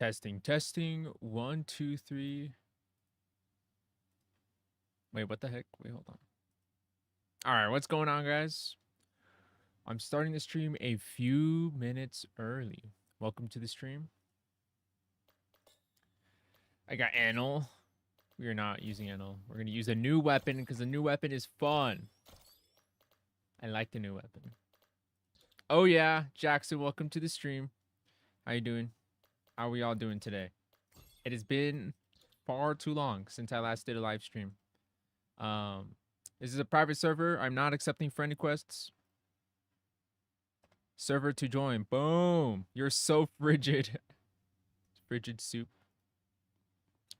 Testing. 1, 2, 3. Wait, what the heck? Wait, hold on. All right, what's going on, guys? I'm starting the stream a few minutes early. Welcome to the stream. I got Anil. We are not using Anil. We're going to use a new weapon because the new weapon is fun. I like the new weapon. Oh, yeah. Jackson, welcome to the stream. How you doing? How are we all doing today? It has been far too long since I last did a live stream. This is a private server. I'm not accepting friend requests. Server to join. Boom. You're so frigid. Frigid soup.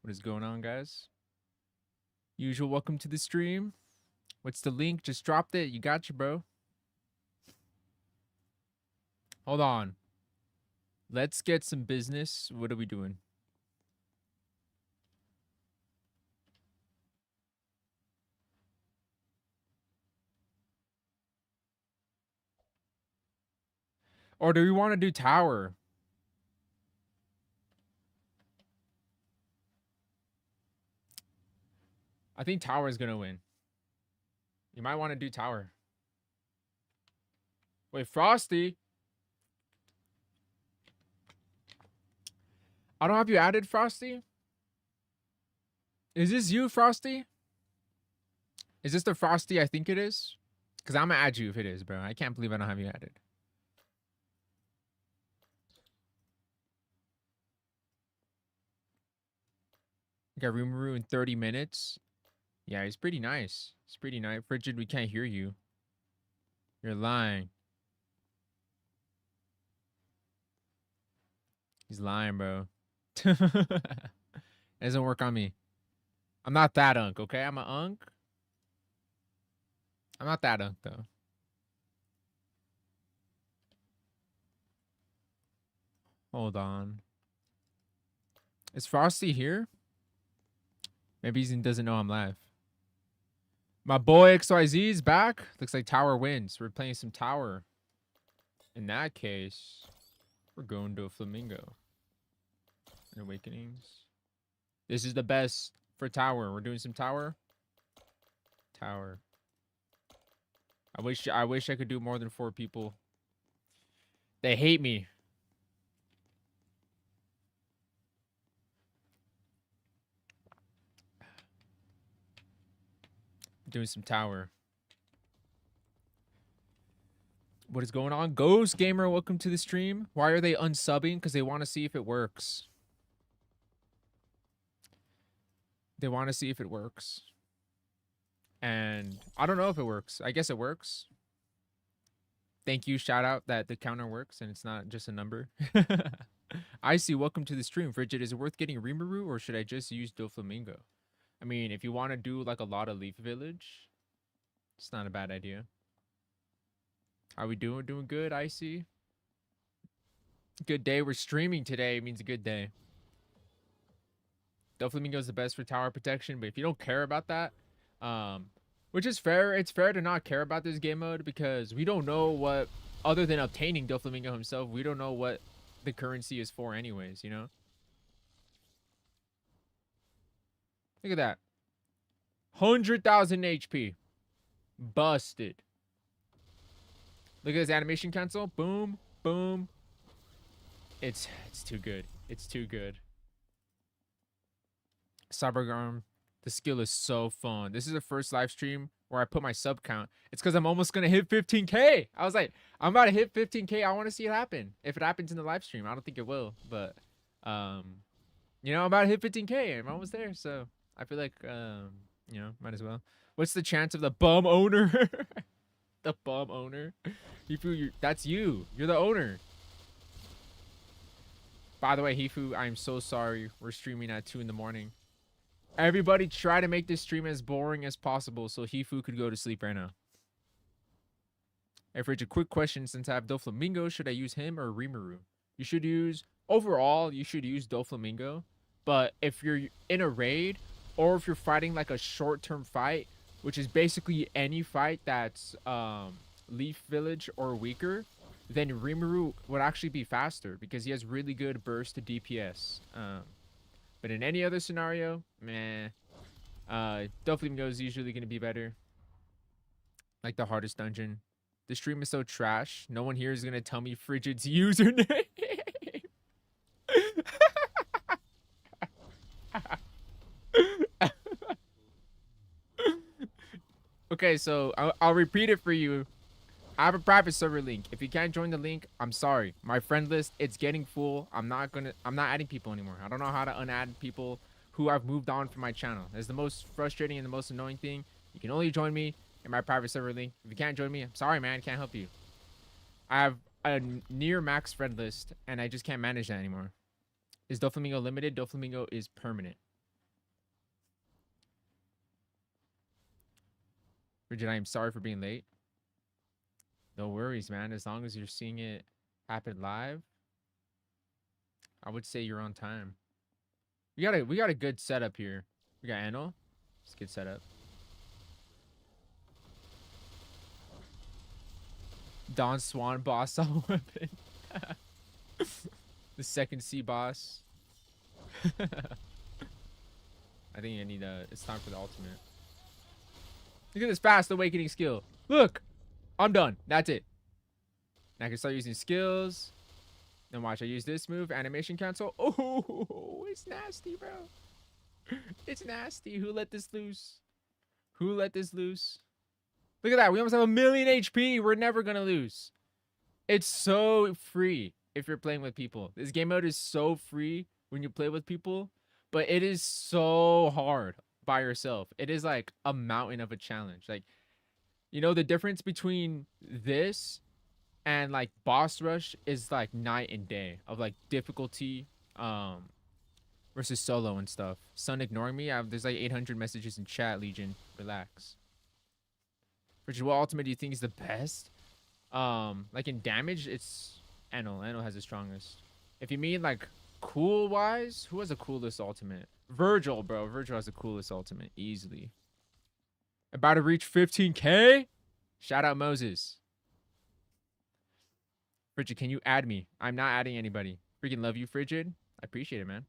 What is going on, guys? Usual, welcome to the stream. What's the link? Just dropped it. You got you, bro. Hold on. Let's get some business. What are we doing? Or do we want to do tower? I think tower is going to win. You might want to do tower. Wait, Frosty? I don't have you added, Frosty? Is this you, Frosty? Is this the Frosty I think it is? Because I'm going to add you if it is, bro. I can't believe I don't have you added. Got Rune in 30 minutes. Yeah, he's pretty nice. It's pretty nice. Frigid, we can't hear you. You're lying. He's lying, bro. It doesn't work on me. I'm not that unk, okay? I'm an unk. I'm not that unk, though. Hold on. Is Frosty here? Maybe he doesn't know I'm live. My boy XYZ is back. Looks like tower wins. We're playing some tower. In that case, we're going to a flamingo. Awakenings. This is the best for tower. We're doing some tower. Tower. I wish I could do more than 4 people. They hate me. Doing some tower. What is going on? Ghost Gamer, welcome to the stream. Why are they unsubbing? Because they want to see if it works. They want to see if it works. And I don't know if it works. I guess it works. Thank you. Shout out that the counter works and it's not just a number. I see. Welcome to the stream. Frigid, is it worth getting Rimuru or should I just use Doflamingo? I mean, if you want to do like a lot of Leaf Village, it's not a bad idea. How we doing? Doing good, Icy? Good day. We're streaming today. It means a good day. Doflamingo is the best for tower protection, but if you don't care about that, which is fair, it's fair to not care about this game mode because we don't know what, other than obtaining Doflamingo himself, we don't know what the currency is for anyways, you know? Look at that. 100,000 HP. Busted. Look at this animation cancel. Boom, boom. It's too good. It's too good. CYBORGEVO, the skill is so fun. This is the first live stream where I put my sub count. It's because I'm almost going to hit 15K. I was like, I'm about to hit 15K. I want to see it happen. If it happens in the live stream, I don't think it will. But, you know, I'm about to hit 15K. I'm almost there. So I feel like, you know, might as well. What's the chance of the bum owner? The bum owner? That's you. You're the owner. By the way, Hifu, I'm so sorry. We're streaming at 2 in the morning. Everybody try to make this stream as boring as possible so Hifu could go to sleep right now. Hey, Fridge, a quick question. Since I have Doflamingo, should I use him or Rimuru? You should use, overall, you should use Doflamingo. But if you're in a raid or if you're fighting like a short-term fight, which is basically any fight that's Leaf Village or weaker, then Rimuru would actually be faster because he has really good burst to DPS. But in any other scenario, meh. Doflamingo is usually going to be better. Like the hardest dungeon. The stream is so trash. No one here is going to tell me Frigid's username. Okay, so I'll repeat it for you. I have a private server link. If you can't join the link, I'm sorry. My friend list, it's getting full. I'm not adding people anymore. I don't know how to unadd people who have moved on from my channel. That's the most frustrating and the most annoying thing. You can only join me in my private server link. If you can't join me, I'm sorry, man. Can't help you. I have a near max friend list, and I just can't manage that anymore. Is Doflamingo limited? Doflamingo is permanent. Bridget, I am sorry for being late. No worries, man. As long as you're seeing it happen live, I would say you're on time. We got a good setup here. We got Anno. It's a good setup. Don Swan boss on weapon. The second C boss. I think I need it's time for the ultimate. Look at this fast awakening skill. Look, I'm done. That's it. Now I can start using skills. Then watch, I use this move, animation cancel. Oh, it's nasty, bro. It's nasty. Who let this loose? Who let this loose? Look at that. We almost have 1,000,000 HP. We're never going to lose. It's so free if you're playing with people. This game mode is so free when you play with people, but it is so hard by yourself. It is like a mountain of a challenge. Like, you know, the difference between this and like boss rush is like night and day of like difficulty versus solo and stuff. Son ignoring me. There's like 800 messages in chat. Legion, relax. Richard, what ultimate do you think is the best? Like in damage, it's Anno. Anno has the strongest. If you mean like cool wise, who has the coolest ultimate? Virgil, bro. Virgil has the coolest ultimate easily. About to reach 15K. Shout out Moses. Frigid, can you add me? I'm not adding anybody. Freaking love you, Frigid. I appreciate it, man.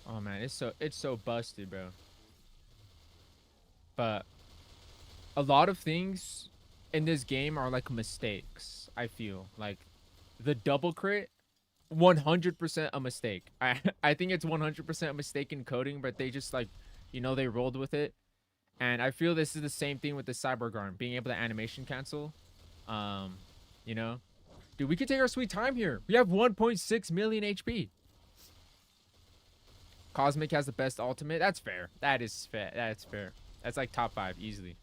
Oh man, it's so busted, bro. But a lot of things in this game are like mistakes. I feel like the double crit, 100% a mistake. I think it's 100% a mistake in coding, but they just like, you know, they rolled with it. And I feel this is the same thing with the cyborg arm, being able to animation cancel. You know, dude, we could take our sweet time here. We have 1.6 million HP. Cosmic has the best ultimate. That's fair. That is fair. That's fair. That's like top 5 easily.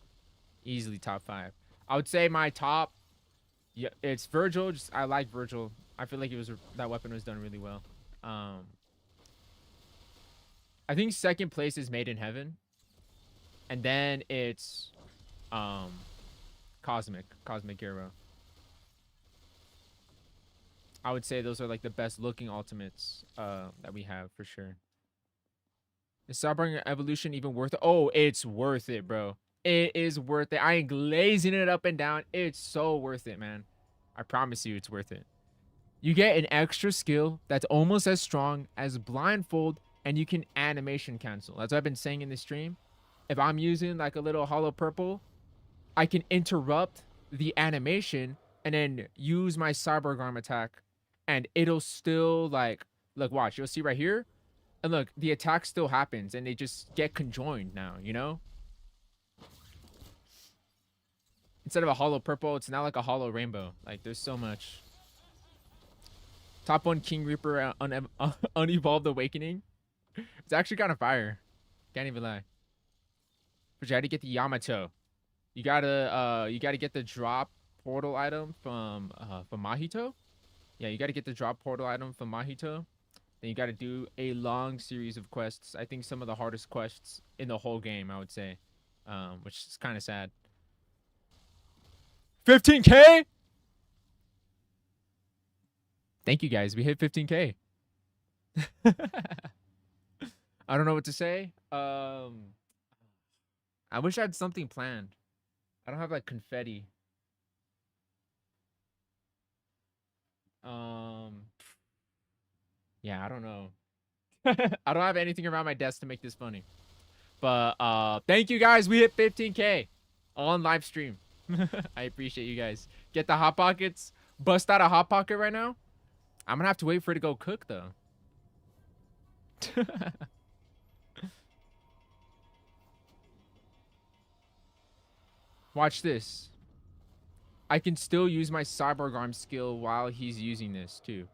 Easily top 5. I would say my top, yeah, it's Virgil. Just I like Virgil. I feel like that weapon was done really well. I think second place is Made in Heaven. And then it's Cosmic Hero. I would say those are like the best looking ultimates that we have for sure. Is Cyberpunk Evolution even worth it? Oh, it's worth it, bro. It is worth it. I ain't glazing it up and down. It's so worth it, man. I promise you it's worth it. You get an extra skill that's almost as strong as Blindfold, and you can animation cancel. That's what I've been saying in the stream. If I'm using like a little hollow purple, I can interrupt the animation and then use my cyborg arm attack, and it'll still like, look, watch, you'll see right here. And look, the attack still happens, and they just get conjoined now, you know? Instead of a hollow purple, it's now like a hollow rainbow. Like, there's so much. Top 1 King Reaper Unevolved Awakening. It's actually kind of fire. Can't even lie. But you had to get the Yamato. You gotta get the drop portal item from Mahito. Yeah, you gotta get the drop portal item from Mahito. Then you got to do a long series of quests. I think some of the hardest quests in the whole game, I would say. Which is kind of sad. 15K? Thank you, guys. We hit 15K. I don't know what to say. I wish I had something planned. I don't have like confetti. Yeah, I don't know. I don't have anything around my desk to make this funny. But thank you guys. We hit 15K on live stream. I appreciate you guys. Get the hot pockets. Bust out a hot pocket right now. I'm gonna have to wait for it to go cook though. Watch this. I can still use my cyborg arm skill while he's using this too.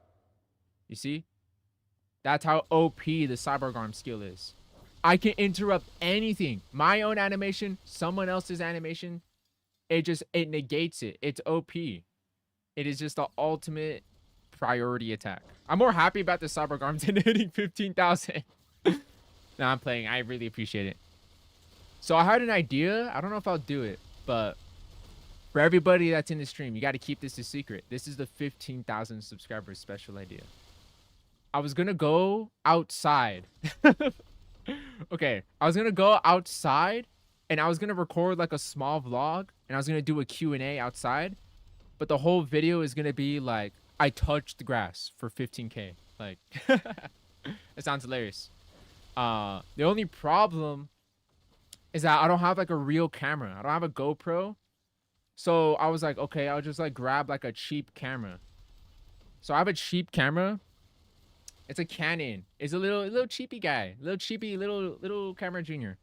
You see? That's how OP the cyborg arm skill is. I can interrupt anything. My own animation, someone else's animation. It negates it. It's OP. It is just the ultimate priority attack. I'm more happy about the cyborg arms than hitting 15,000. No, I'm playing. I really appreciate it. So I had an idea. I don't know if I'll do it, but for everybody that's in the stream, you got to keep this a secret. This is the 15,000 subscribers special idea. I was going to go outside. Okay. I was going to go outside and I was going to record like a small vlog and I was going to do a Q&A outside. But the whole video is going to be like, I touched the grass for 15K. Like, it sounds hilarious. The only problem is that I don't have like a real camera. I don't have a GoPro. So I was like, okay, I'll just like grab like a cheap camera. So I have a cheap camera. It's a Canon. It's a little cheapy guy. Little camera junior.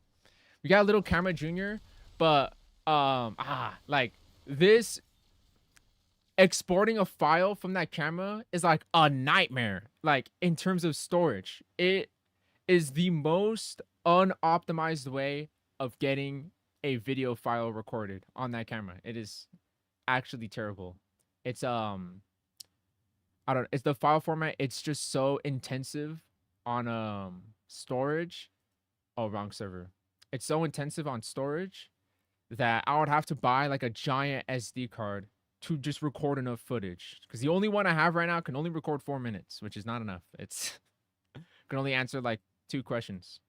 We got a little camera junior, but like this exporting a file from that camera is like a nightmare. Like in terms of storage, it is the most unoptimized way of getting a video file recorded on that camera. It is actually terrible. It's it's the file format. It's just so intensive on storage. Oh, wrong server. It's so intensive on storage that I would have to buy like a giant SD card to just record enough footage, because the only one I have right now can only record 4 minutes, which is not enough. It's can only answer like 2 questions.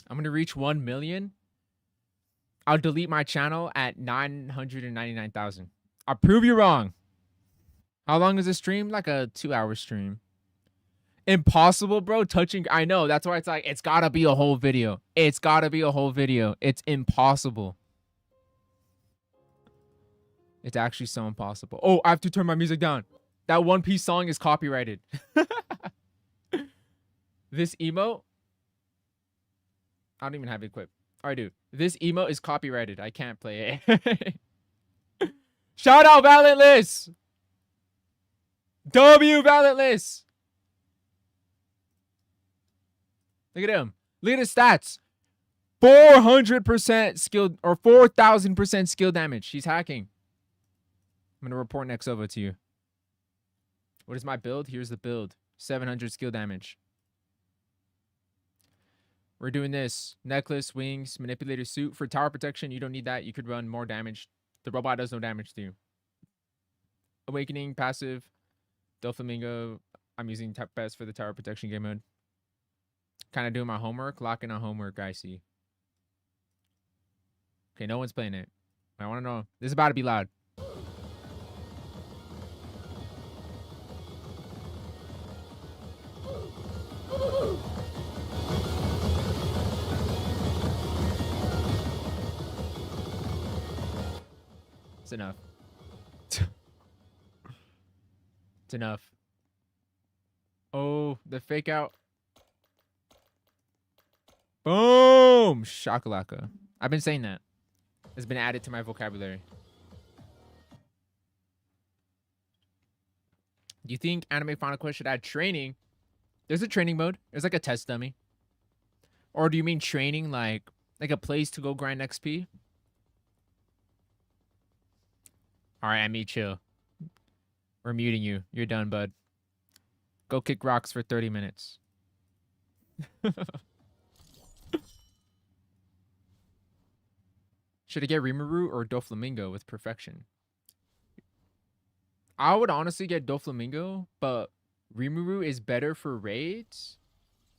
I'm gonna reach 1 million. I'll delete my channel at 999,000. I'll prove you wrong. How long is the stream? Like a 2-hour stream. Impossible, bro. Touching. I know. That's why it's like, it's gotta be a whole video. It's gotta be a whole video. It's impossible. It's actually so impossible. Oh, I have to turn my music down. That One Piece song is copyrighted. This emote. I don't even have it equipped. I do. This emote is copyrighted. I can't play it. Shout out Valentless. W Valentless. Look at him. Look at his stats. 400% skill or 4,000% skill damage. He's hacking. I'm going to report next over to you. What is my build? Here's the build. 700 skill damage. We're doing this. Necklace, wings, manipulator suit. For tower protection, you don't need that. You could run more damage. The robot does no damage to you. Awakening, passive. Doflamingo. I'm using TEMPEST for the tower protection game mode. Kind of doing my homework. Locking on homework, I see. Okay, no one's playing it. I want to know. This is about to be loud. It's enough. It's enough. Oh, the fake out. Boom! Shakalaka. I've been saying that. It's been added to my vocabulary. Do you think Anime Final Quest should add training? There's a training mode. There's like a test dummy. Or do you mean training like a place to go grind XP? Alright, Emmy, chill. We're muting you. You're done, bud. Go kick rocks for 30 minutes. Should I get Rimuru or Doflamingo with perfection? I would honestly get Doflamingo, but Rimuru is better for raids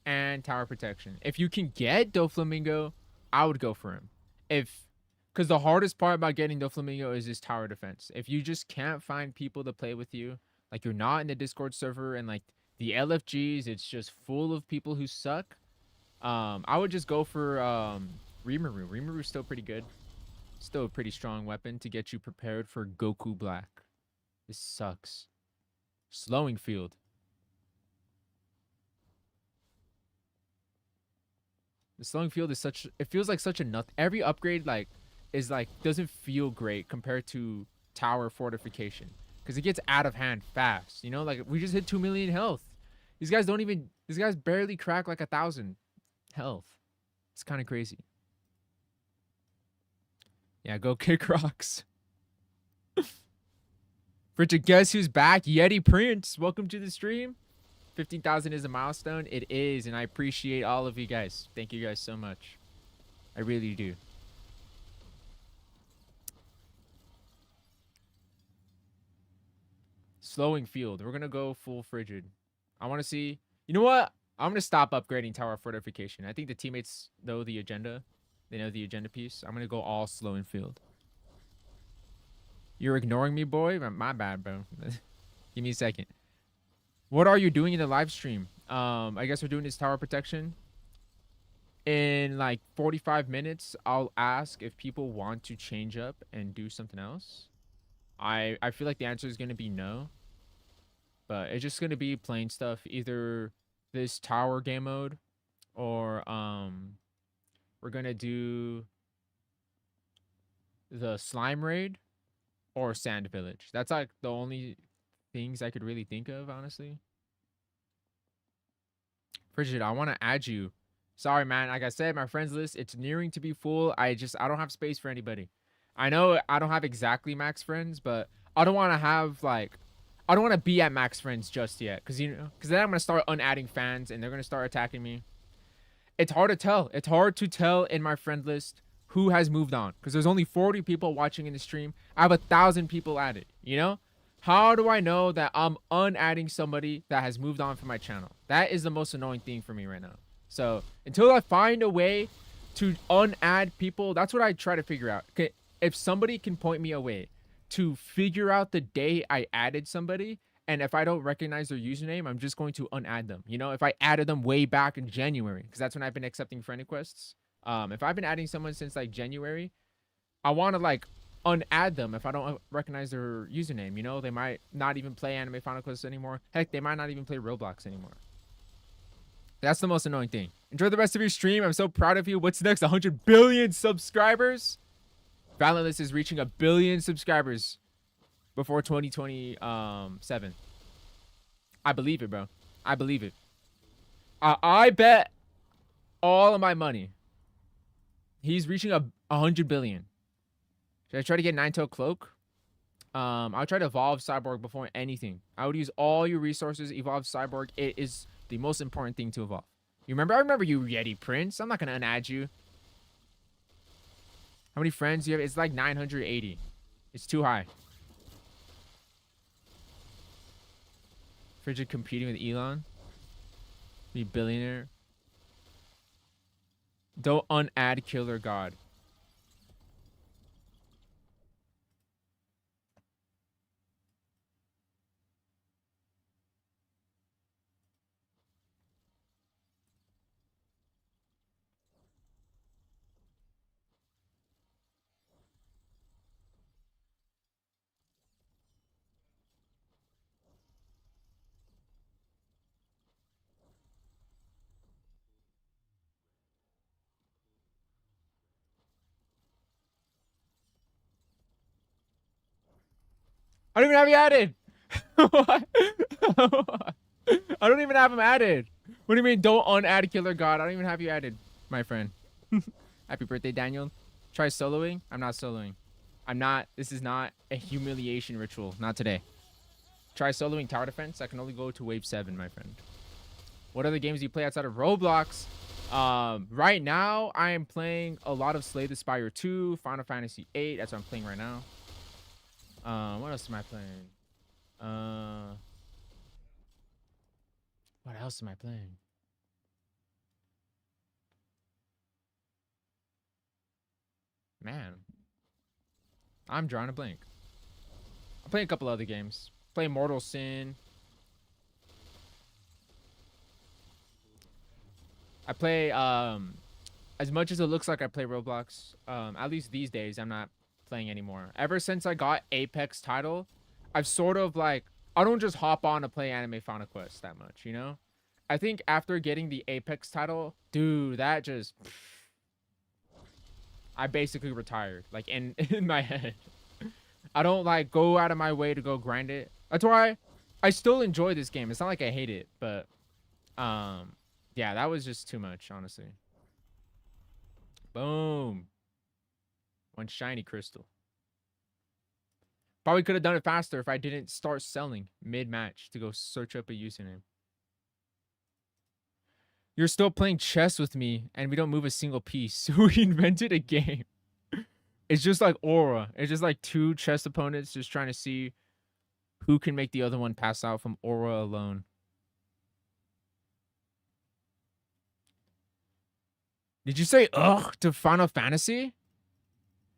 and tower protection. If you can get Doflamingo, I would go for him. Because the hardest part about getting Doflamingo is his tower defense. If you just can't find people to play with you, like you're not in the Discord server and like the LFGs, it's just full of people who suck. I would just go for Rimuru. Rimuru's still pretty good. Still a pretty strong weapon to get you prepared for Goku Black. This sucks. Slowing field. The slowing field is such, it feels like such a nut. Every upgrade like is like doesn't feel great compared to tower fortification because it gets out of hand fast. You know, like we just hit 2 million health. These guys don't even, these guys barely crack like 1,000 health. It's kind of crazy. Yeah, go kick rocks. Richard, guess who's back? Yeti Prince, welcome to the stream. 15,000 is a milestone. It is, and I appreciate all of you guys. Thank you guys so much. I really do. Slowing field. We're going to go full frigid. I want to see... You know what? I'm going to stop upgrading tower fortification. I think the teammates know the agenda. They know the agenda piece. I'm going to go all slowing field. You're ignoring me, boy? My bad, bro. Give me a second. What are you doing in the live stream? I guess we're doing this tower protection. In like 45 minutes, I'll ask if people want to change up and do something else. I feel like the answer is going to be no. But it's just going to be plain stuff. Either this tower game mode or we're going to do the slime raid or sand village. That's like the only things I could really think of, honestly. Frigid, I want to add you. Sorry, man. Like I said, my friends list, it's nearing to be full. I don't have space for anybody. I know I don't have exactly max friends, but I don't want to have like, I don't want to be at max friends just yet. Because, you know, because then I'm going to start unadding fans and they're going to start attacking me. It's hard to tell. It's hard to tell in my friend list who has moved on. Because there's only 40 people watching in the stream. I have 1,000 people added, you know? How do I know that I'm unadding somebody that has moved on from my channel? That is the most annoying thing for me right now. So until I find a way to unadd people, that's what I try to figure out. Okay, if somebody can point me a way to figure out the day I added somebody, and if I don't recognize their username, I'm just going to unadd them. You know, if I added them way back in January, because that's when I've been accepting friend requests. If I've been adding someone since like January, I want to like unadd them if I don't recognize their username. You know, they might not even play Anime Final Quest anymore. Heck, they might not even play Roblox anymore. That's the most annoying thing. Enjoy the rest of your stream. I'm so proud of you. What's next? 100 billion subscribers? Valentless is reaching 1 billion subscribers before 2027. I believe it, bro. I believe it. I bet all of my money he's reaching 100 billion. Should I try to get Nine-Tail Cloak? I'll try to evolve Cyborg before anything. I would use all your resources, evolve Cyborg. It is the most important thing to evolve. You remember? I remember you, Yeti Prince. I'm not going to unadd you. How many friends do you have? It's like 980. It's too high. Frigid competing with Elon. Be billionaire. Don't unadd Killer God. I don't even have you added. What? I don't even have him added. What do you mean don't unadd Killer God? I don't even have you added, my friend. Happy birthday, Daniel. Try soloing. I'm not soloing. I'm not. This is not a humiliation ritual. Not today. Try soloing tower defense. I can only go to wave 7, my friend. What other games do you play outside of Roblox? Right now, I am playing a lot of Slay the Spire 2, Final Fantasy 8. That's what I'm playing right now. What else am I playing? What else am I playing? Man, I'm drawing a blank. I'm playing a couple other games. Play Mortal Sin. I play as much as it looks like I play Roblox, at least these days I'm not playing anymore. Ever since I got Apex title, I've sort of like, I don't just hop on to play Anime Final Quest that much, you know? I think after getting the Apex title, dude, that just, I basically retired, like in my head. I don't like go out of my way to go grind it. That's why I still enjoy this game. It's not like I hate it, but yeah, that was just too much, honestly. Boom. One shiny crystal. Probably could have done it faster if I didn't start selling mid-match to go search up a username. You're still playing chess with me, and we don't move a single piece. We invented a game. It's just like Aura. It's just like two chess opponents just trying to see who can make the other one pass out from Aura alone. Did you say ugh to Final Fantasy?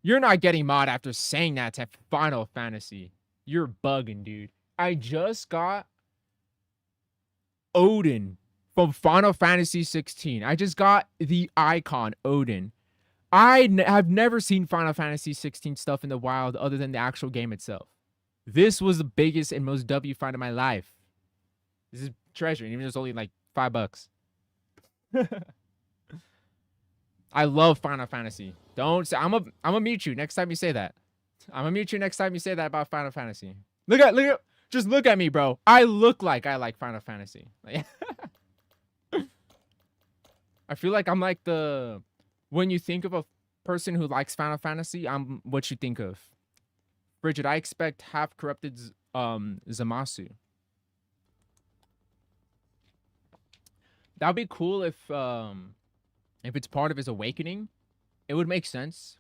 You're not getting mod after saying that to Final Fantasy. You're bugging, dude. I just got Odin from Final Fantasy 16. I just got the icon Odin. I have never seen Final Fantasy 16 stuff in the wild other than the actual game itself. This was the biggest and most W find of my life. This is treasure, even though it's only like $5. I love Final Fantasy. Don't say I'm gonna mute you next time you say that. I'm gonna mute you next time you say that about Final Fantasy. Just look at me, bro. I look like I like Final Fantasy. I feel like I'm like when you think of a person who likes Final Fantasy, I'm what you think of. Bridget, I expect half corrupted Zamasu. That would be cool if it's part of his awakening. It would make sense.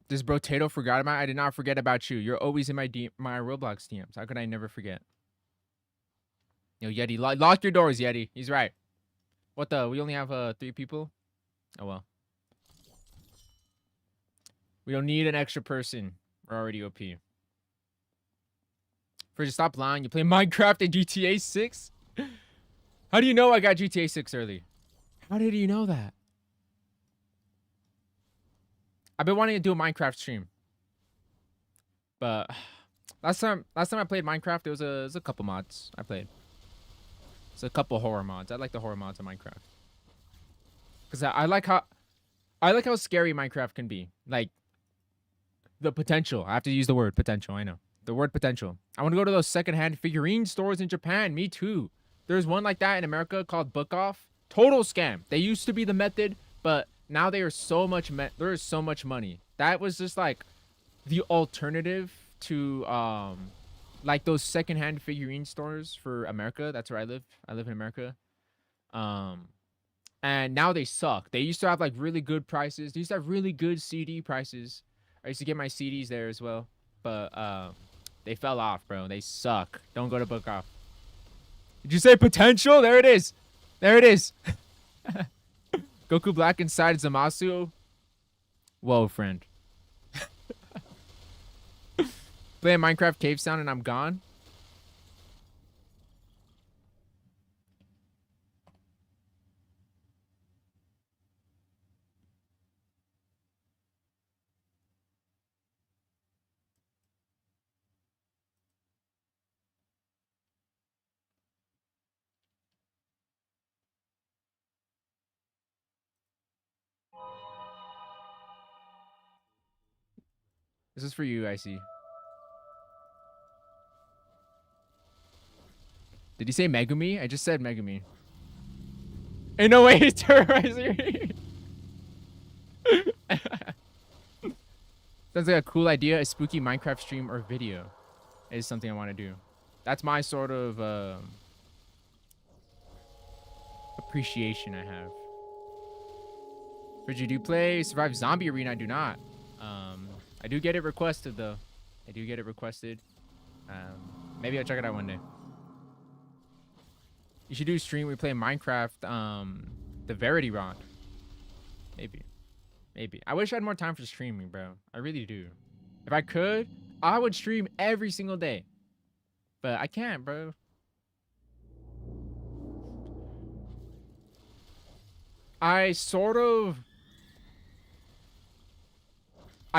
This Brotato forgot about I did not forget about you. You're always in my Roblox DMs. How could I never forget? Yo, Yeti, lock your doors, Yeti. He's right. What the? We only have 3 people? Oh, well. We don't need an extra person. We're already OP. Fridge, stop lying. You play Minecraft and GTA 6? How do you know I got GTA 6 early? How did you know that? I've been wanting to do a Minecraft stream. But last time I played Minecraft, it was a couple mods I played. It's a couple horror mods. I like the horror mods of Minecraft. Cuz I like how scary Minecraft can be. Like the potential. I have to use the word potential, I know. The word potential. I want to go to those secondhand figurine stores in Japan. Me too. There's one like that in America called Book Off. Total scam. They used to be the method, but now they are so much there is so much money. That was just like the alternative to like those secondhand figurine stores for America. That's where I live. I live in America. And now they suck. They used to have like really good prices. They used to have really good CD prices. I used to get my CDs there as well, but they fell off, bro. They suck. Don't go to Book Off. Did you say potential? There it is. There it is. Goku Black inside Zamasu. Whoa, friend. Play a Minecraft cave sound and I'm gone. This is for you, I see. Did he say Megumi? I just said Megumi. Ain't no way to terrorize you. Sounds like a cool idea. A spooky Minecraft stream or video is something I want to do. That's my sort of appreciation I have. Did you do play Survive Zombie Arena? I do not. I do get it requested though. I do get it requested. Maybe I'll check it out one day. You should do a stream where we play Minecraft, the Verity Rock. Maybe. Maybe. I wish I had more time for streaming, bro. I really do. If I could, I would stream every single day. But I can't, bro. I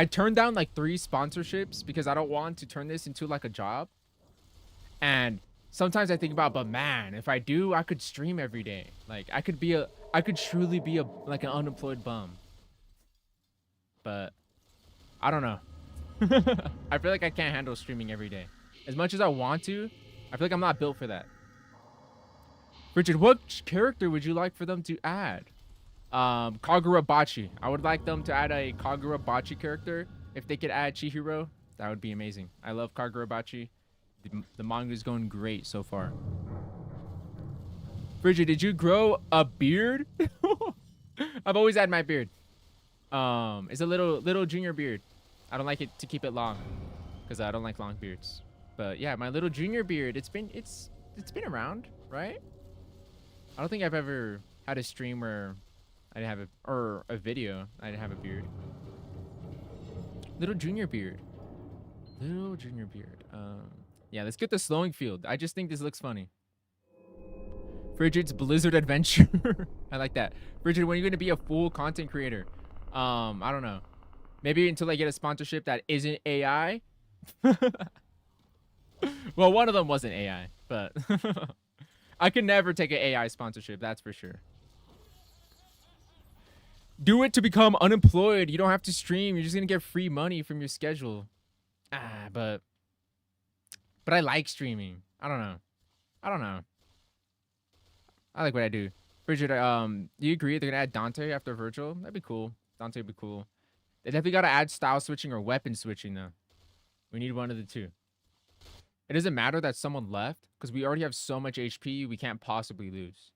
turned down like 3 sponsorships because I don't want to turn this into like a job. And sometimes I think about, but man, if I do, I could stream every day. Like I could truly be like an unemployed bum. But I don't know. I feel like I can't handle streaming every day. As much as I want to, I feel like I'm not built for that. Richard, what character would you like for them to add? Kagurabachi. I would like them to add a Kagurabachi character. If they could add Chihiro, that would be amazing. I love Kagurabachi. The manga is going great so far. Bridget, did you grow a beard? I've always had my beard. It's a little junior beard. I don't like it to keep it long because I don't like long beards. But yeah, my little junior beard. It's been around, right? I don't think I've ever had a stream where I didn't have a video. I didn't have a beard. Little junior beard. Little junior beard. Yeah, let's get the slowing field. I just think this looks funny. Frigid's Blizzard Adventure. I like that. Frigid, when are you going to be a full content creator? I don't know. Maybe until I get a sponsorship that isn't AI. Well, one of them wasn't AI, but I could never take an AI sponsorship. That's for sure. Do it to become unemployed. You don't have to stream. You're just going to get free money from your schedule. But I like streaming. I don't know. I like what I do. Bridget, do you agree they're gonna add Dante after Virgil? That'd be cool. Dante would be cool. They definitely gotta add style switching or weapon switching though. We need one of the two. It doesn't matter that someone left because we already have so much HP we can't possibly lose.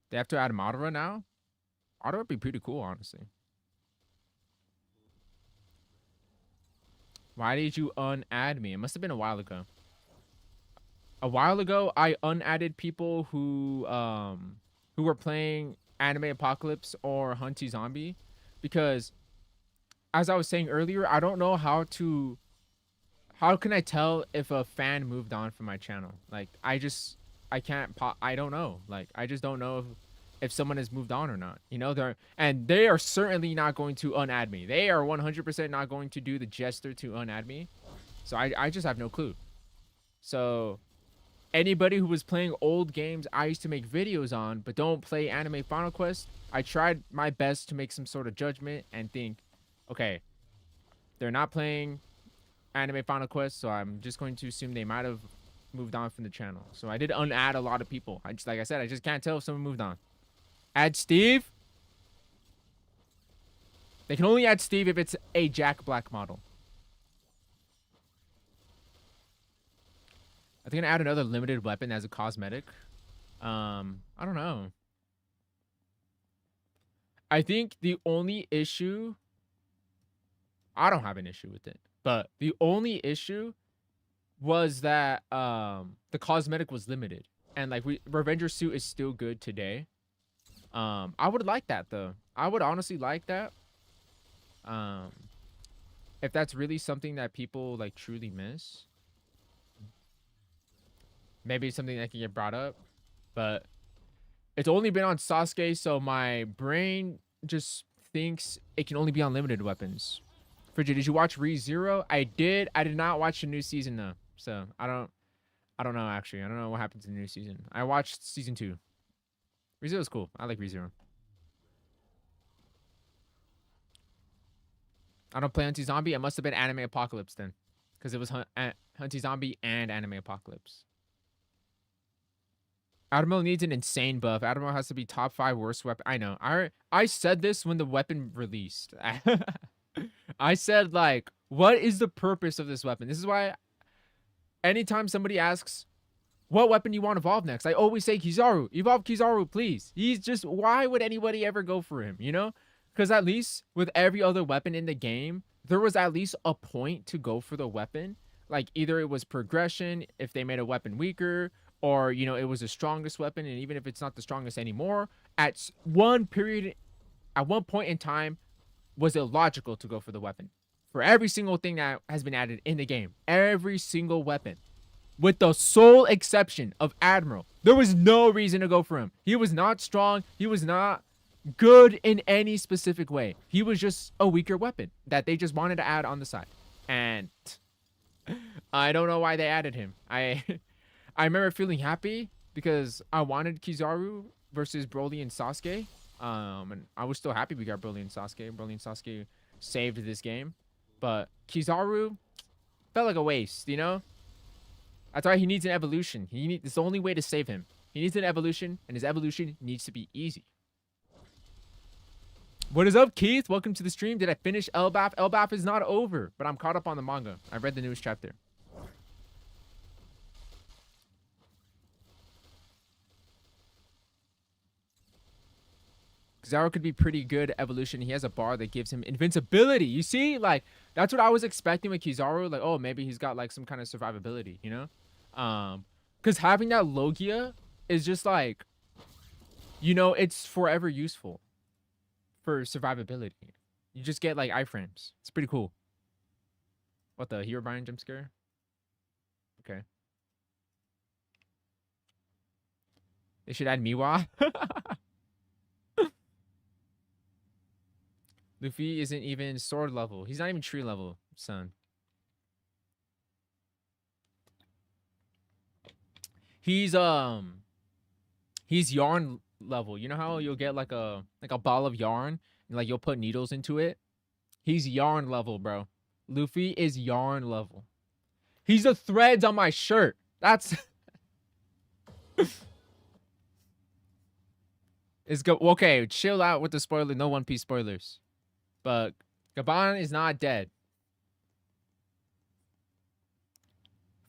They have to add Madara now? Madara would be pretty cool, honestly. Why did you unadd me? It must have been a while ago. A while ago, I unadded people who were playing Anime Apocalypse or Hunty Zombie because, as I was saying earlier, I don't know how can I tell if a fan moved on from my channel? Like, I don't know. Like, I just don't know if someone has moved on or not. You know, they are certainly not going to unadd me. They are 100% not going to do the gesture to unadd me. So I just have no clue. So anybody who was playing old games I used to make videos on but don't play Anime Final Quest, I tried my best to make some sort of judgment and think, okay, they're not playing Anime Final Quest, so I'm just going to assume they might have moved on from the channel. So I did unadd a lot of people. Like I said, I just can't tell if someone moved on. Add Steve? They can only add Steve if it's a Jack Black model. Are they gonna add another limited weapon as a cosmetic? I don't know. I think the only issue... I don't have an issue with it. But the only issue was that the cosmetic was limited. And like Revenger suit is still good today. I would like that though. I would honestly like that. If that's really something that people like truly miss. Maybe it's something that can get brought up. But it's only been on Sasuke, so my brain just thinks it can only be on limited weapons. Frigid, did you watch ReZero? I did. I did not watch the new season though. So I don't know actually. I don't know what happened to the new season. I watched season 2. ReZero's cool. I like ReZero. I don't play Hunty Zombie. It must have been Anime Apocalypse then. Because it was Hunty Zombie and Anime Apocalypse. Admiral needs an insane buff. Admiral has to be top 5 worst weapon. I know. I said this when the weapon released. I said, like, what is the purpose of this weapon? This is why anytime somebody asks, what weapon do you want to evolve next? I always say Kizaru. Evolve Kizaru, please. He's just, why would anybody ever go for him, you know? Because at least with every other weapon in the game, there was at least a point to go for the weapon. Like, either it was progression, if they made a weapon weaker, or you know, it was the strongest weapon, and even if it's not the strongest anymore, at one period, at one point in time, was illogical to go for the weapon. For every single thing that has been added in the game, every single weapon, with the sole exception of Admiral, there was no reason to go for him. He was not strong. He was not good in any specific way. He was just a weaker weapon that they just wanted to add on the side. And I don't know why they added him. I remember feeling happy because I wanted Kizaru versus Broly and Sasuke. And I was still happy we got Broly and Sasuke. Broly and Sasuke saved this game. But Kizaru felt like a waste, you know? That's why he needs an evolution. It's the only way to save him. He needs an evolution, and his evolution needs to be easy. What is up, Keith? Welcome to the stream. Did I finish Elbaf? Elbaf is not over, but I'm caught up on the manga. I read the newest chapter. Kizaru could be pretty good evolution. He has a bar that gives him invincibility. You see? Like, that's what I was expecting with Kizaru. Like, oh, maybe he's got, like, some kind of survivability, you know? Because having that Logia is just, like, you know, it's forever useful for survivability. You just get, like, iframes. It's pretty cool. What, the Herobrine jump scare? Okay. They should add Miwa. Luffy isn't even sword level. He's not even tree level, son. He's yarn level. You know how you'll get like a ball of yarn and like you'll put needles into it? He's yarn level, bro. Luffy is yarn level. He's the threads on my shirt. That's it's go okay, chill out with the spoiler. No One Piece spoilers. But Gaban is not dead.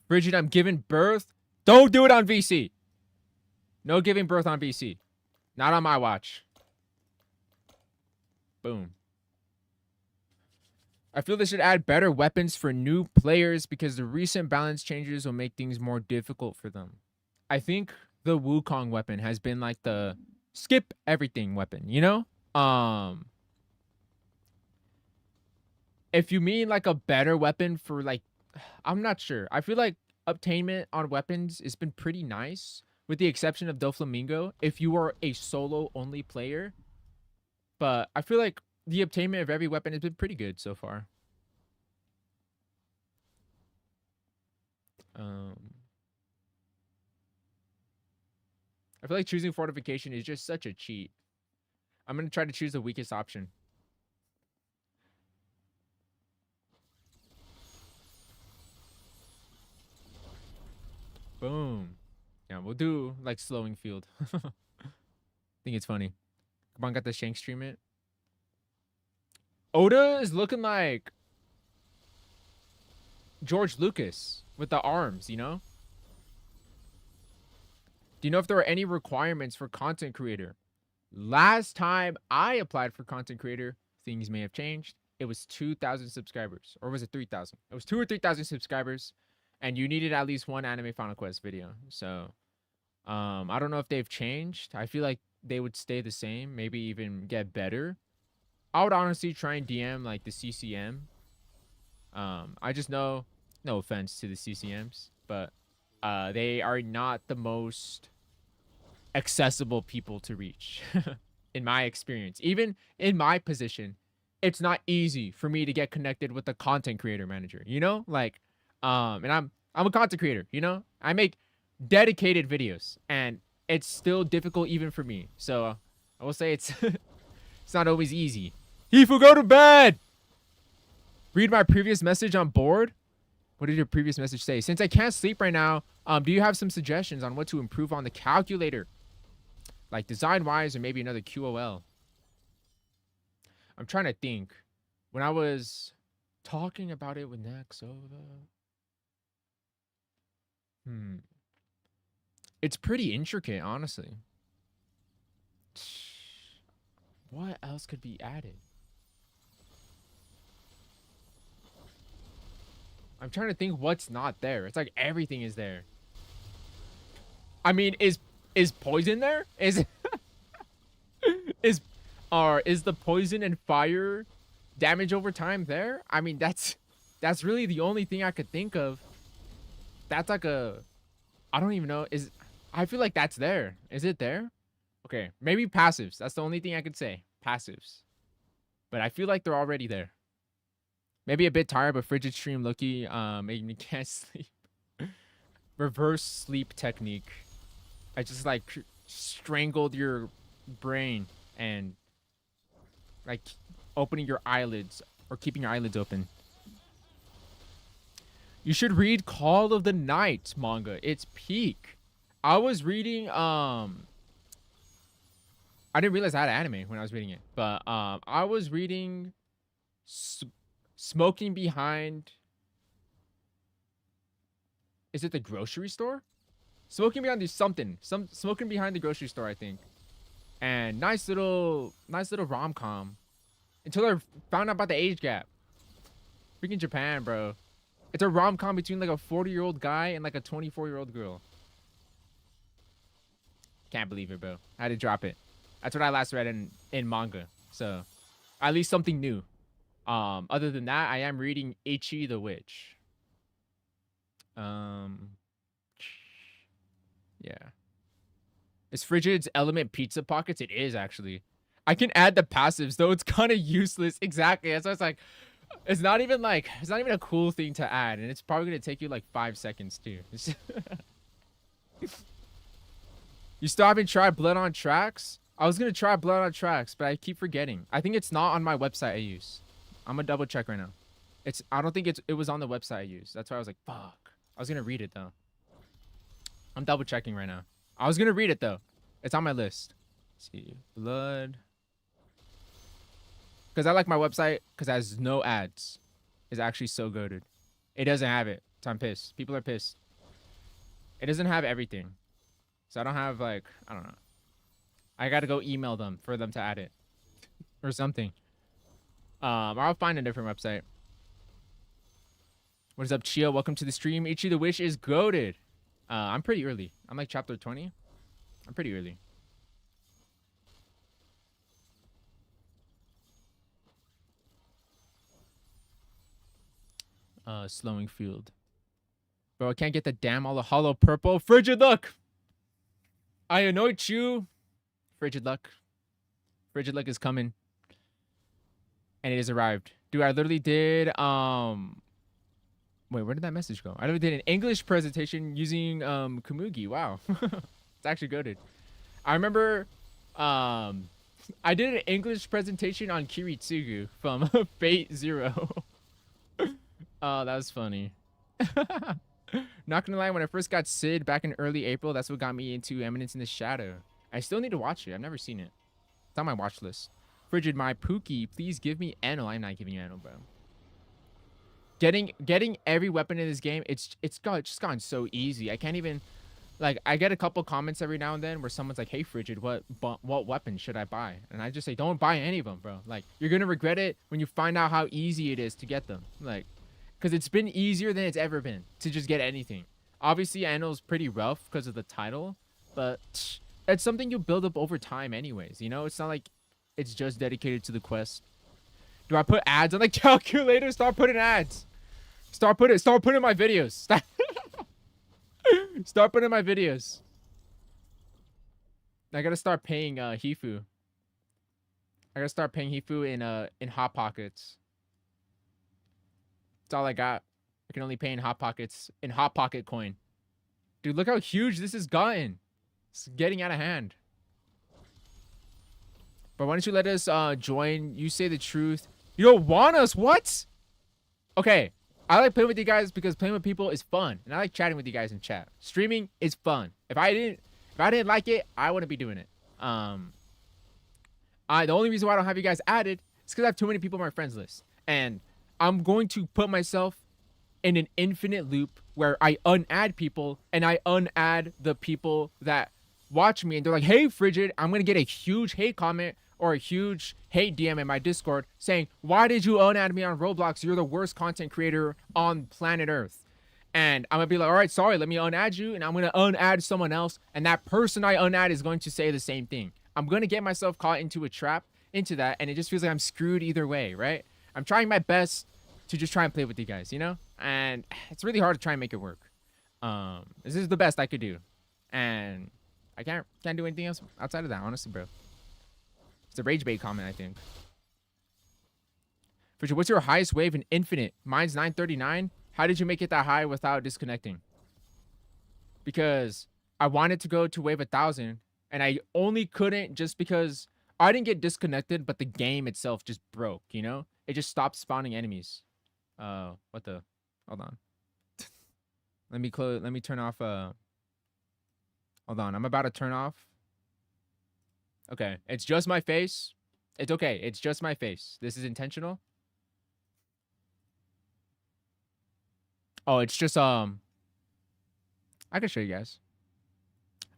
Frigid, I'm giving birth. Don't do it on VC. No giving birth on VC. Not on my watch. Boom. I feel they should add better weapons for new players because the recent balance changes will make things more difficult for them. I think the Wukong weapon has been like the skip everything weapon, you know? If you mean like a better weapon for like, I'm not sure. I feel like obtainment on weapons has been pretty nice, with the exception of Doflamingo, if you are a solo only player. But I feel like the obtainment of every weapon has been pretty good so far. I feel like choosing fortification is just such a cheat. I'm going to try to choose the weakest option. Boom. Yeah, we'll do like slowing field. I think it's funny. Come on, got the Shanks treatment. Oda is looking like George Lucas with the arms, you know? Do you know if there are any requirements for content creator? Last time I applied for content creator, things may have changed. It was 2,000 subscribers. Or was it 3,000? It was 2,000 or 3,000 subscribers. And you needed at least one Anime Final Quest video. So, I don't know if they've changed. I feel like they would stay the same. Maybe even get better. I would honestly try and DM like the CCM. I just know, no offense to the CCMs, but they are not the most accessible people to reach. In my experience. Even in my position, it's not easy for me to get connected with the content creator manager. You know? Like, and I'm a content creator, you know? I make dedicated videos and it's still difficult even for me. So I will say it's it's not always easy. Hifu, go to bed. Read my previous message on board. What did your previous message say? Since I can't sleep right now, do you have some suggestions on what to improve on the calculator? Like design wise or maybe another QOL? I'm trying to think. When I was talking about it with Naxova. It's pretty intricate, honestly. What else could be added? I'm trying to think what's not there. It's like everything is there. I mean, is poison there? Is is the poison and fire damage over time there? I mean, that's really the only thing I could think of. That's like a, I don't even know. I feel like that's there. Is it there? Okay, maybe passives. That's the only thing I could say. Passives. But I feel like they're already there. Maybe a bit tired, but frigid stream Loki making me can't sleep. Reverse sleep technique. I just like strangled your brain and like opening your eyelids or keeping your eyelids open. You should read Call of the Night manga. It's peak. I was reading I didn't realize I had anime when I was reading it, but I was reading Smoking Behind. Is it the grocery store? Smoking Behind the something. Smoking Behind the grocery store, I think. And nice little rom-com. Until I found out about the age gap. Freaking Japan, bro. It's a rom-com between like a 40-year-old guy and like a 24-year-old girl. Can't believe it, bro. I had to drop it. That's what I last read in manga. So, at least something new. Other than that, I am reading Ichi the Witch. Yeah. Is Frigid's Element Pizza Pockets? It is, actually. I can add the passives, though it's kind of useless. Exactly. That's why it's like, it's not even a cool thing to add, and it's probably gonna take you like 5 seconds too. You still haven't tried Blood on Tracks? I was gonna try Blood on Tracks, but I keep forgetting. I think it's not on my website I use. I'm gonna double check right now. I don't think it was on the website I use. That's why I was like, fuck. I was gonna read it though. I'm double checking right now. I was gonna read it though. It's on my list. Let's see, Blood. Because I like my website because it has no ads. It's actually so goated. It doesn't have it. So I'm pissed. People are pissed. It doesn't have everything. So I don't have like, I don't know. I gotta go email them for them to add it. Or something. I'll find a different website. What is up, Chia? Welcome to the stream. Ichi the Wish is goated. I'm pretty early. I'm like chapter 20. I'm pretty early. Slowing field. Bro, I can't get the damn all the hollow purple. Frigid luck! I anoint you. Frigid luck. Frigid luck is coming. And it has arrived. Dude, I literally did, wait, where did that message go? I literally did an English presentation using, Kamugi. Wow. It's actually goated. I remember, I did an English presentation on Kiritsugu from Fate Zero. Oh, that was funny. Not gonna lie, when I first got Sid back in early April, that's what got me into Eminence in the Shadow. I still need to watch it. I've never seen it. It's on my watch list. Frigid, my Pookie, please give me Anno. I'm not giving you Anno, bro. Getting every weapon in this game, it's just gone so easy. I can't even, like, I get a couple comments every now and then where someone's like, hey, Frigid, what weapon should I buy? And I just say, don't buy any of them, bro. Like, you're gonna regret it when you find out how easy it is to get them. Like, because it's been easier than it's ever been to just get anything. Obviously, Anno's pretty rough because of the title, but it's something you build up over time anyways, you know? It's not like it's just dedicated to the quest. Do I put ads on the calculator? Start putting ads. Start putting my videos. Start putting my videos. I gotta start paying Hifu. I gotta start paying Hifu in Hot Pockets. That's all I got. I can only pay in Hot Pockets, in Hot Pocket coin. Dude, look how huge this has gotten. It's getting out of hand. But why don't you let us join? You say the truth. You don't want us? What? Okay. I like playing with you guys because playing with people is fun. And I like chatting with you guys in chat. Streaming is fun. If I didn't like it, I wouldn't be doing it. The only reason why I don't have you guys added is because I have too many people on my friends list. And I'm going to put myself in an infinite loop where I unadd people and I unadd the people that watch me and they're like, hey, Frigid, I'm going to get a huge hate comment or a huge hate DM in my Discord saying, why did you unadd me on Roblox? You're the worst content creator on planet Earth. And I'm gonna be like, all right, sorry, let me unadd you, and I'm gonna unadd someone else, and that person I unadd is going to say the same thing. I'm gonna get myself caught into a trap into that, and it just feels like I'm screwed either way, right? I'm trying my best to just try and play with you guys, you know? And it's really hard to try and make it work. This is the best I could do. And I can't do anything else outside of that, honestly, bro. It's a rage bait comment, I think. Fisher, what's your highest wave in Infinite? Mine's 939. How did you make it that high without disconnecting? Because I wanted to go to wave 1,000, and I only couldn't just because I didn't get disconnected, but the game itself just broke, you know? It just stopped spawning enemies. What the? Hold on. Let me turn off, hold on. I'm about to turn off. Okay. It's just my face. It's okay. It's just my face. This is intentional. Oh, it's just, I can show you guys.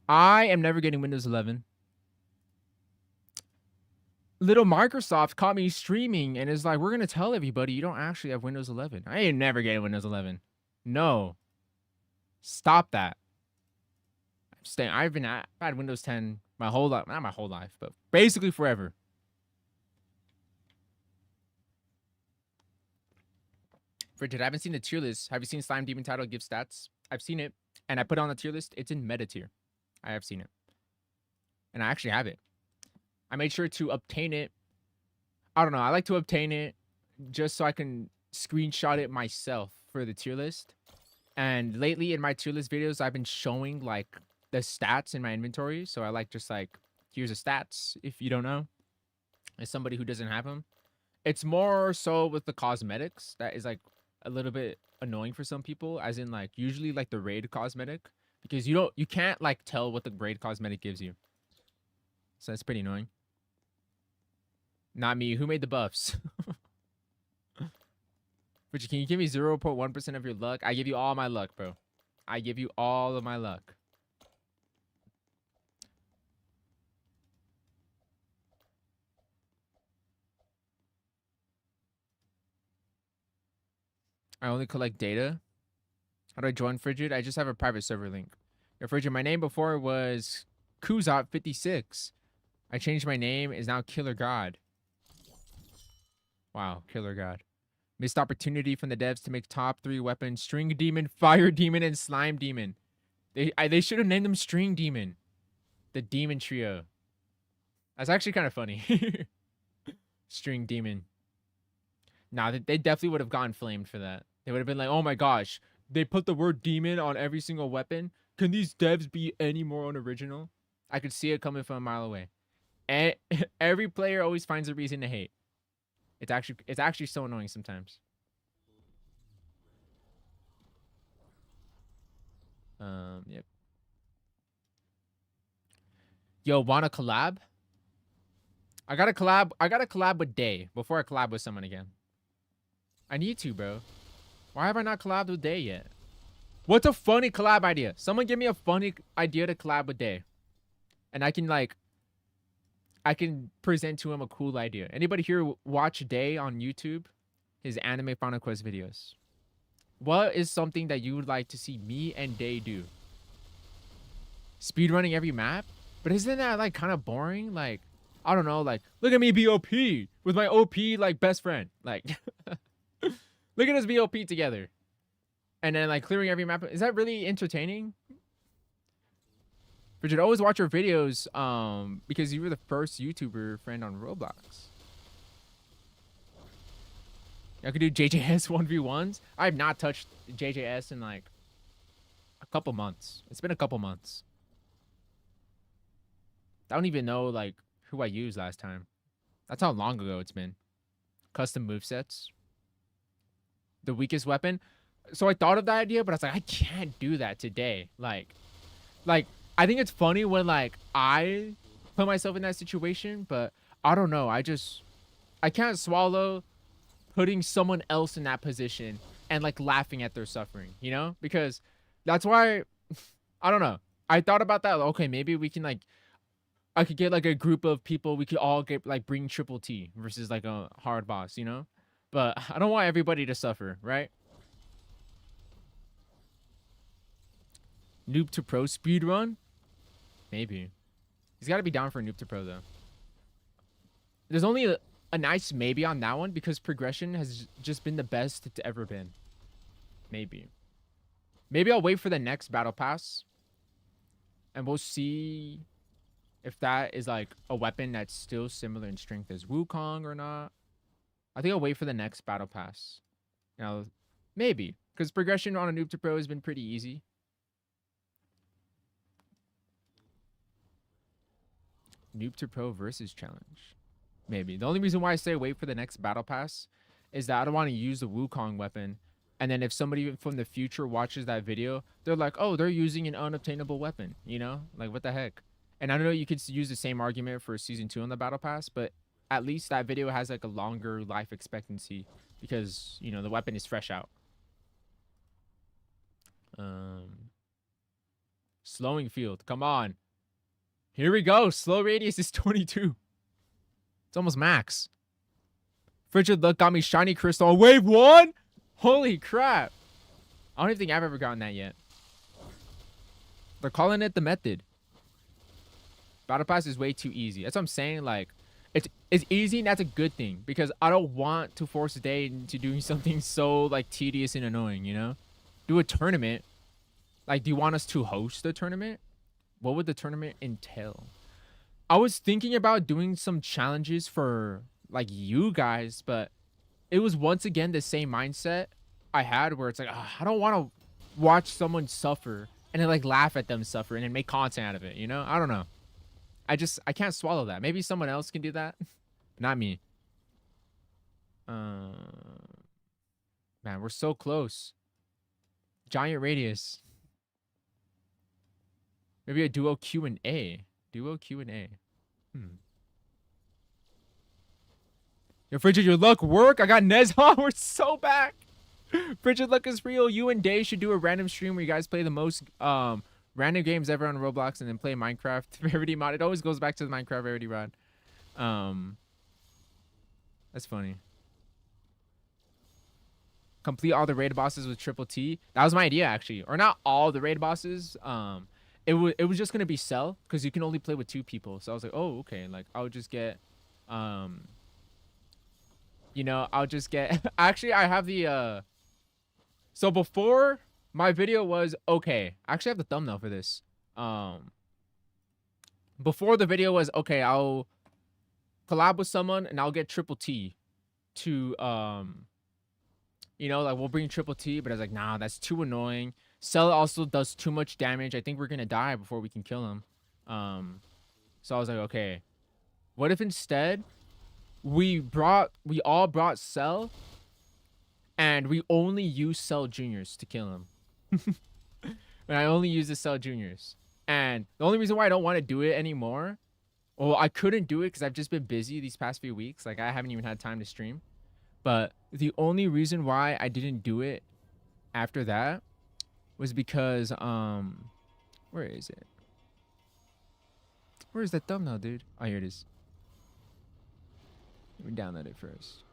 I am never getting Windows 11. Little Microsoft caught me streaming and is like, we're going to tell everybody you don't actually have Windows 11. I ain't never getting Windows 11. No. Stop that. I've had Windows 10 my whole life. Not my whole life, but basically forever. Frigid, I haven't seen the tier list. Have you seen Slime Demon title give stats? I've seen it, and I put it on the tier list. It's in meta tier. I have seen it. And I actually have it. I made sure to obtain it. I don't know. I like to obtain it just so I can screenshot it myself for the tier list. And lately in my tier list videos, I've been showing like the stats in my inventory. So I like just like, here's the stats if you don't know. As somebody who doesn't have them. It's more so with the cosmetics that is like a little bit annoying for some people, as in like usually like the raid cosmetic, because you can't like tell what the raid cosmetic gives you. So that's pretty annoying. Not me. Who made the buffs? Richard, can you give me 0.1% of your luck? I give you all my luck, bro. I give you all of my luck. I only collect data. How do I join Frigid? I just have a private server link. Yo, Frigid, my name before was Kuzot56. I changed my name. It's now Killer God. Wow, Killer God. Missed opportunity from the devs to make top 3 weapons: String Demon, Fire Demon, and Slime Demon. They should have named them String Demon. The Demon Trio. That's actually kind of funny. String Demon. Nah, they definitely would have gotten flamed for that. They would have been like, oh my gosh, they put the word demon on every single weapon. Can these devs be any more unoriginal? I could see it coming from a mile away. And every player always finds a reason to hate. It's actually so annoying sometimes. Yep. Yo, wanna collab? I gotta collab with Day before I collab with someone again. I need to, bro. Why have I not collabed with Day yet? What's a funny collab idea? Someone give me a funny idea to collab with Day. And I can present to him a cool idea. Anybody here watch Day on YouTube? His anime Final Quest videos. What is something that you would like to see me and Day do? Speedrunning every map? But isn't that like kind of boring? Like, I don't know, like, look at me be OP with my OP like best friend. Like, look at us be OP together. And then like clearing every map. Is that really entertaining? Richard, always watch your videos because you were the first YouTuber friend on Roblox. I could do JJS 1v1s. I have not touched JJS in like a couple months. It's been a couple months. I don't even know like who I used last time. That's how long ago it's been. Custom movesets. The weakest weapon. So I thought of that idea, but I was like, I can't do that today. Like I think it's funny when like I put myself in that situation, but I don't know. I can't swallow putting someone else in that position and like laughing at their suffering, you know? Because that's why, I don't know. I thought about that. Okay, maybe we can like, I could get like a group of people. We could all get like bring triple T versus like a hard boss, you know? But I don't want everybody to suffer, right? Noob to pro speed run? Maybe. He's got to be down for noob to pro though. There's only a nice maybe on that one because progression has just been the best it's ever been. Maybe. Maybe I'll wait for the next battle pass. And we'll see if that is like a weapon that's still similar in strength as Wukong or not. I think I'll wait for the next battle pass. You know, maybe. Because progression on a noob to pro has been pretty easy. Noob to pro versus challenge. Maybe. The only reason why I say wait for the next battle pass is that I don't want to use the Wukong weapon. And then if somebody from the future watches that video, they're like, oh, they're using an unobtainable weapon. You know? Like, what the heck? And I know you could use the same argument for season 2 on the battle pass, but at least that video has like a longer life expectancy because, you know, the weapon is fresh out. Slowing field. Come on. Here we go. Slow radius is 22. It's almost max. Frigid Look got me shiny crystal on wave 1. Holy crap. I don't even think I've ever gotten that yet. They're calling it the method. Battle Pass is way too easy. That's what I'm saying. Like, it's easy and that's a good thing because I don't want to force a day into doing something so like tedious and annoying, you know? Do a tournament. Like, do you want us to host the tournament? What would the tournament entail? I was thinking about doing some challenges for like you guys, but it was once again the same mindset I had where it's like, I don't want to watch someone suffer and then like laugh at them suffer and then make content out of it, you know? I don't know. I can't swallow that. Maybe someone else can do that. Not me. Man, we're so close. Giant radius. Maybe a duo Q&A. Duo Q&A. Yo, Frigid, your luck work? I got Nezha. We're so back. Frigid luck is real. You and Day should do a random stream where you guys play the most random games ever on Roblox and then play Minecraft rarity mod. It always goes back to the Minecraft rarity mod. That's funny. Complete all the raid bosses with triple T. That was my idea actually. Or not all the raid bosses. It was just gonna be Cell because you can only play with 2 people. So I was like, oh, okay. Like I'll just get you know, I'll just get actually I have the so before my video was okay. I actually have the thumbnail for this. Before the video was okay, I'll collab with someone and I'll get triple T to you know, like we'll bring triple T, but I was like, nah, that's too annoying. Cell also does too much damage. I think we're gonna die before we can kill him. So I was like, okay, what if instead we all brought Cell and we only use Cell Juniors to kill him? And I only use the Cell Juniors. And the only reason why I don't want to do it anymore, well, I couldn't do it because I've just been busy these past few weeks. Like I haven't even had time to stream. But the only reason why I didn't do it after that was because where is it? Where is that thumbnail, dude? Oh, here it is. Let me download it first.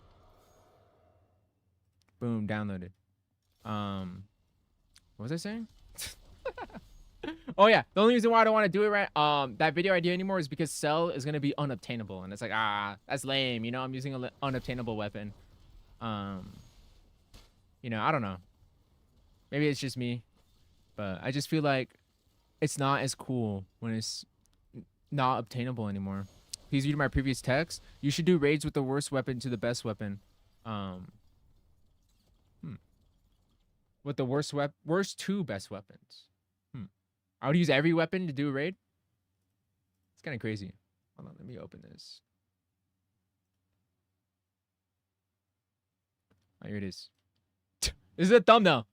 Boom, downloaded. What was I saying? Oh yeah, the only reason why I don't want to do it right that video idea anymore is because Cell is gonna be unobtainable, and it's like, that's lame, you know. I'm using an unobtainable weapon. You know, I don't know, maybe it's just me, but I just feel like it's not as cool when it's not obtainable anymore. Please read my previous text. You should do raids with the worst weapon to the best weapon. With the worst 2 best weapons. I would use every weapon to do a raid. It's kind of crazy. Hold on, let me open this. Oh, here it is. This is a thumbnail.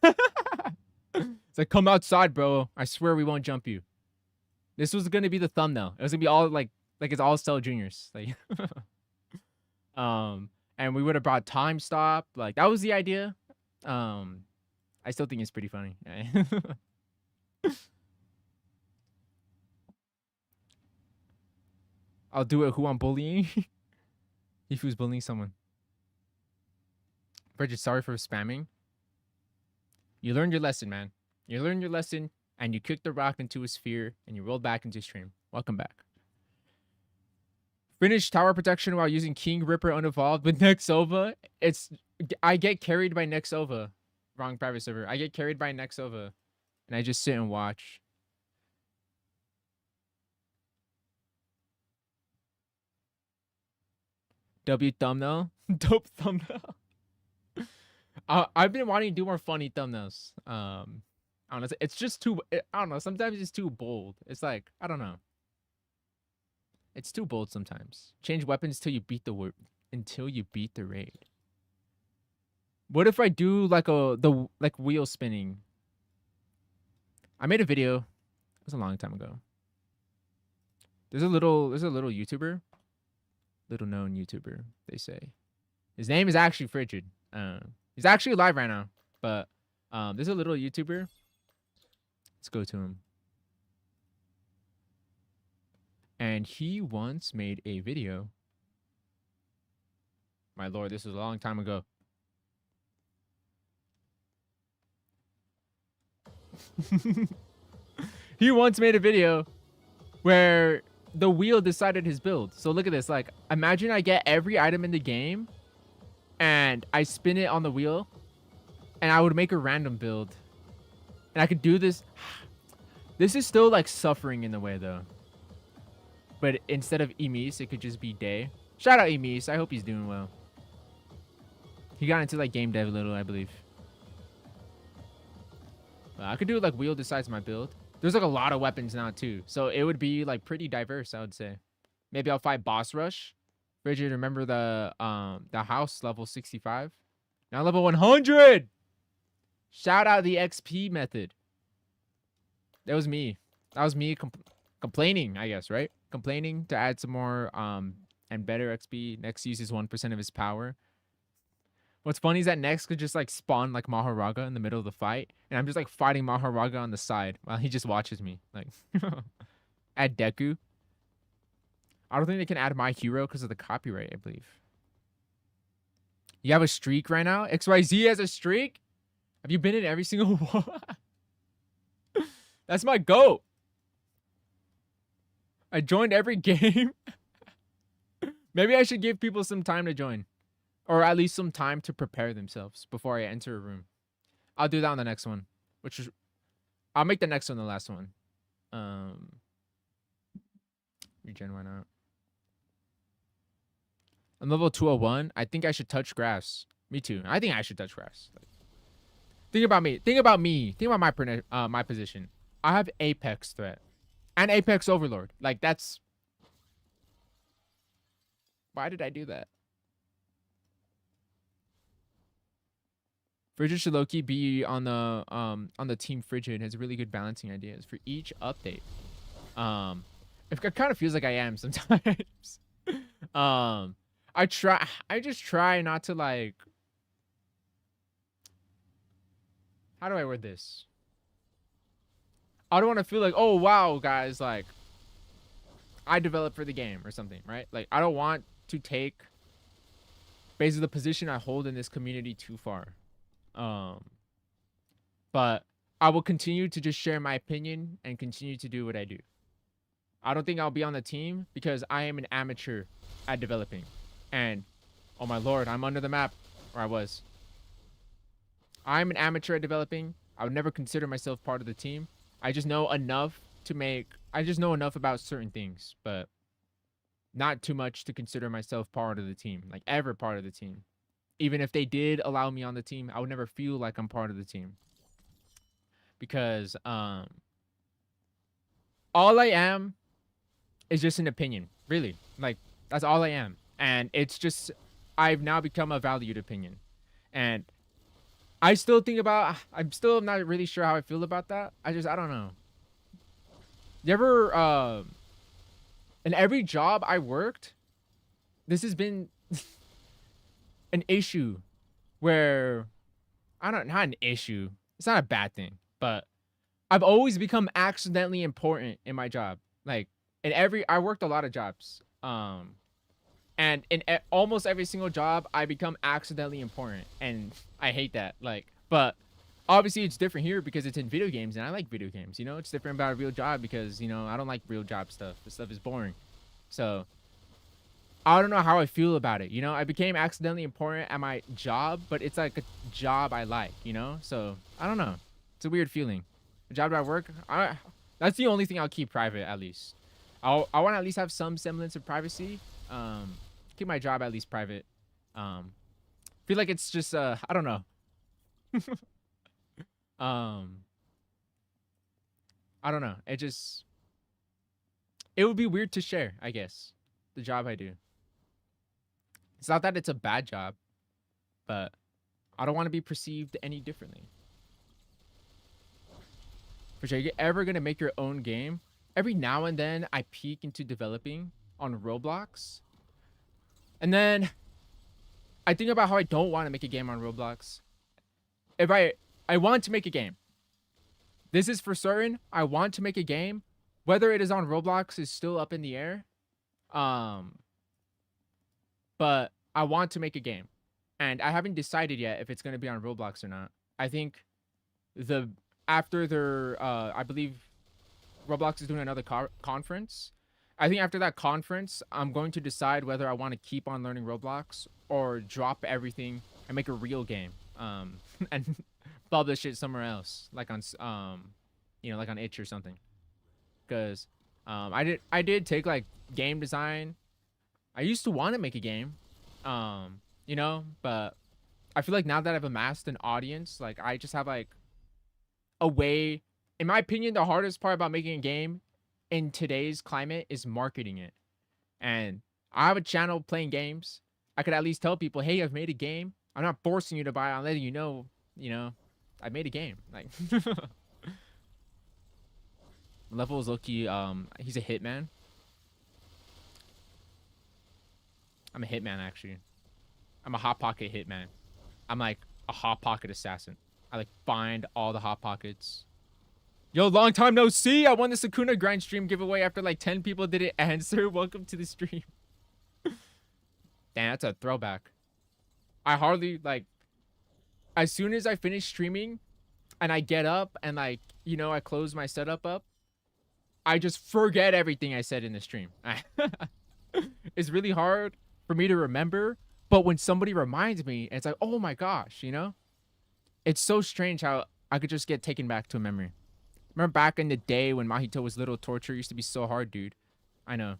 It's like, come outside, bro. I swear we won't jump you. This was gonna be the thumbnail. It was gonna be all like it's all Cell Juniors. Like and we would have brought Time Stop. Like that was the idea. I still think it's pretty funny. I'll do it. Who I'm bullying? If he was bullying someone. Bridget, sorry for spamming. You learned your lesson, man. You learned your lesson, and you kicked the rock into a sphere, and you rolled back into stream. Welcome back. Finish tower protection while using King Ripper unevolved with Nexova. I get carried by Nexova. Wrong private server. I get carried by Nexova, and I just sit and watch. W thumbnail. Dope thumbnail. I've been wanting to do more funny thumbnails. I don't know. It's just too. I don't know. Sometimes it's too bold. It's like, I don't know. It's too bold sometimes. Change weapons till you beat the raid. What if I do like the wheel spinning? I made a video. It was a long time ago. There's a little YouTuber, little known YouTuber, they say. His name is actually Frigid. He's actually live right now, but there's a little YouTuber. Let's go to him. And he once made a video. My lord, this was a long time ago. He once made a video where the wheel decided his build. So look at this. Like, imagine I get every item in the game and I spin it on the wheel and I would make a random build. And I could do this. This is still like suffering in the way though. But instead of Emis, it could just be Day. Shout out Emis. I hope he's doing well. He got into like game dev a little, I believe. I could do like wheel decides my build. There's like a lot of weapons now too. So it would be like pretty diverse, I would say. Maybe I'll fight Boss Rush. Bridget, remember the house level 65? Now level 100! Shout out the XP method. That was me. That was me complaining, I guess, right? Complaining to add some more and better XP. Next uses 1% of his power. What's funny is that Next could just like spawn like Maharaga in the middle of the fight. And I'm just like fighting Maharaga on the side while he just watches me. Like, add Deku. I don't think they can add My Hero because of the copyright, I believe. You have a streak right now? XYZ has a streak? Have you been in every single one? That's my GOAT. I joined every game. Maybe I should give people some time to join. Or at least some time to prepare themselves before I enter a room. I'll do that on the next one. I'll make the next one the last one. Regen, why not? I'm level 201. I think I should touch grass. Me too. I think I should touch grass. Think about me. Think about me. Think about my position. I have Apex threat. And Apex Overlord. Like, that's... Why did I do that? Frigid should low-key be on the team Frigid. Has really good balancing ideas for each update. It kind of feels like I am sometimes. I just try not to like. How do I word this? I don't want to feel like, oh wow, guys, like I developed for the game or something, right? Like I don't want to take basically the position I hold in this community too far. But I will continue to just share my opinion and continue to do what I do. I don't think I'll be on the team because I am an amateur at developing. And, oh my lord, I'm under the map, or I was. I'm an amateur at developing. I would never consider myself part of the team. I just know enough about certain things, but not too much to consider myself part of the team, like ever part of the team. Even if they did allow me on the team, I would never feel like I'm part of the team. Because all I am is just an opinion, really. Like, that's all I am. And it's just, I've now become a valued opinion. And I still think about, I'm still not really sure how I feel about that. I don't know. You ever, in every job I worked, this has been an issue where, not an issue. It's not a bad thing, but I've always become accidentally important in my job. Like, I worked a lot of jobs. And in almost every single job, I become accidentally important. And I hate that. Like, but Obviously, it's different here because it's in video games, and I like video games. You know, it's different about a real job because, you know, I don't like real job stuff. This stuff is boring. So I don't know how I feel about it. You know, I became accidentally important at my job, but it's like a job I like, you know? So I don't know. It's a weird feeling. The job I work, that's the only thing I'll keep private, at least. I want to at least have some semblance of privacy. Keep my job at least private. Feel like it's just, I don't know. um, I don't know. It would be weird to share, I guess, the job I do. It's not that it's a bad job, but I don't want to be perceived any differently. For sure, you're ever going to make your own game? Every now and then, I peek into developing on Roblox. And then I think about how I don't want to make a game on Roblox. If I want to make a game. This is for certain. I want to make a game. Whether it is on Roblox is still up in the air. But I want to make a game. And I haven't decided yet if it's going to be on Roblox or not. I think after their, I believe Roblox is doing another conference. I think after that conference, I'm going to decide whether I want to keep on learning Roblox or drop everything and make a real game. And publish it somewhere else, like on, you know, like on itch or something. Because I did take like game design. I used to want to make a game, you know, but I feel like now that I've amassed an audience, like I just have like a way. In my opinion, the hardest part about making a game in today's climate is marketing it. And I have a channel playing games. I could at least tell people, hey, I've made a game. I'm not forcing you to buy it. I'm letting you know, I made a game. Like Level is low-key, he's a hitman. I'm a hitman, actually. I'm a hot pocket hitman. I'm like a hot pocket assassin. I like find all the hot pockets. Yo, long time no see. I won the Sakuna grind stream giveaway after like 10 people didn't answer. Welcome to the stream. Damn, that's a throwback. I hardly like, as soon as I finish streaming and I get up and like, you know, I close my setup up, I just forget everything I said in the stream. It's really hard for me to remember, but when somebody reminds me, it's like, oh my gosh, you know? It's so strange how I could just get taken back to a memory. Remember back in the day when Mahito was little, torture used to be so hard, dude. I know.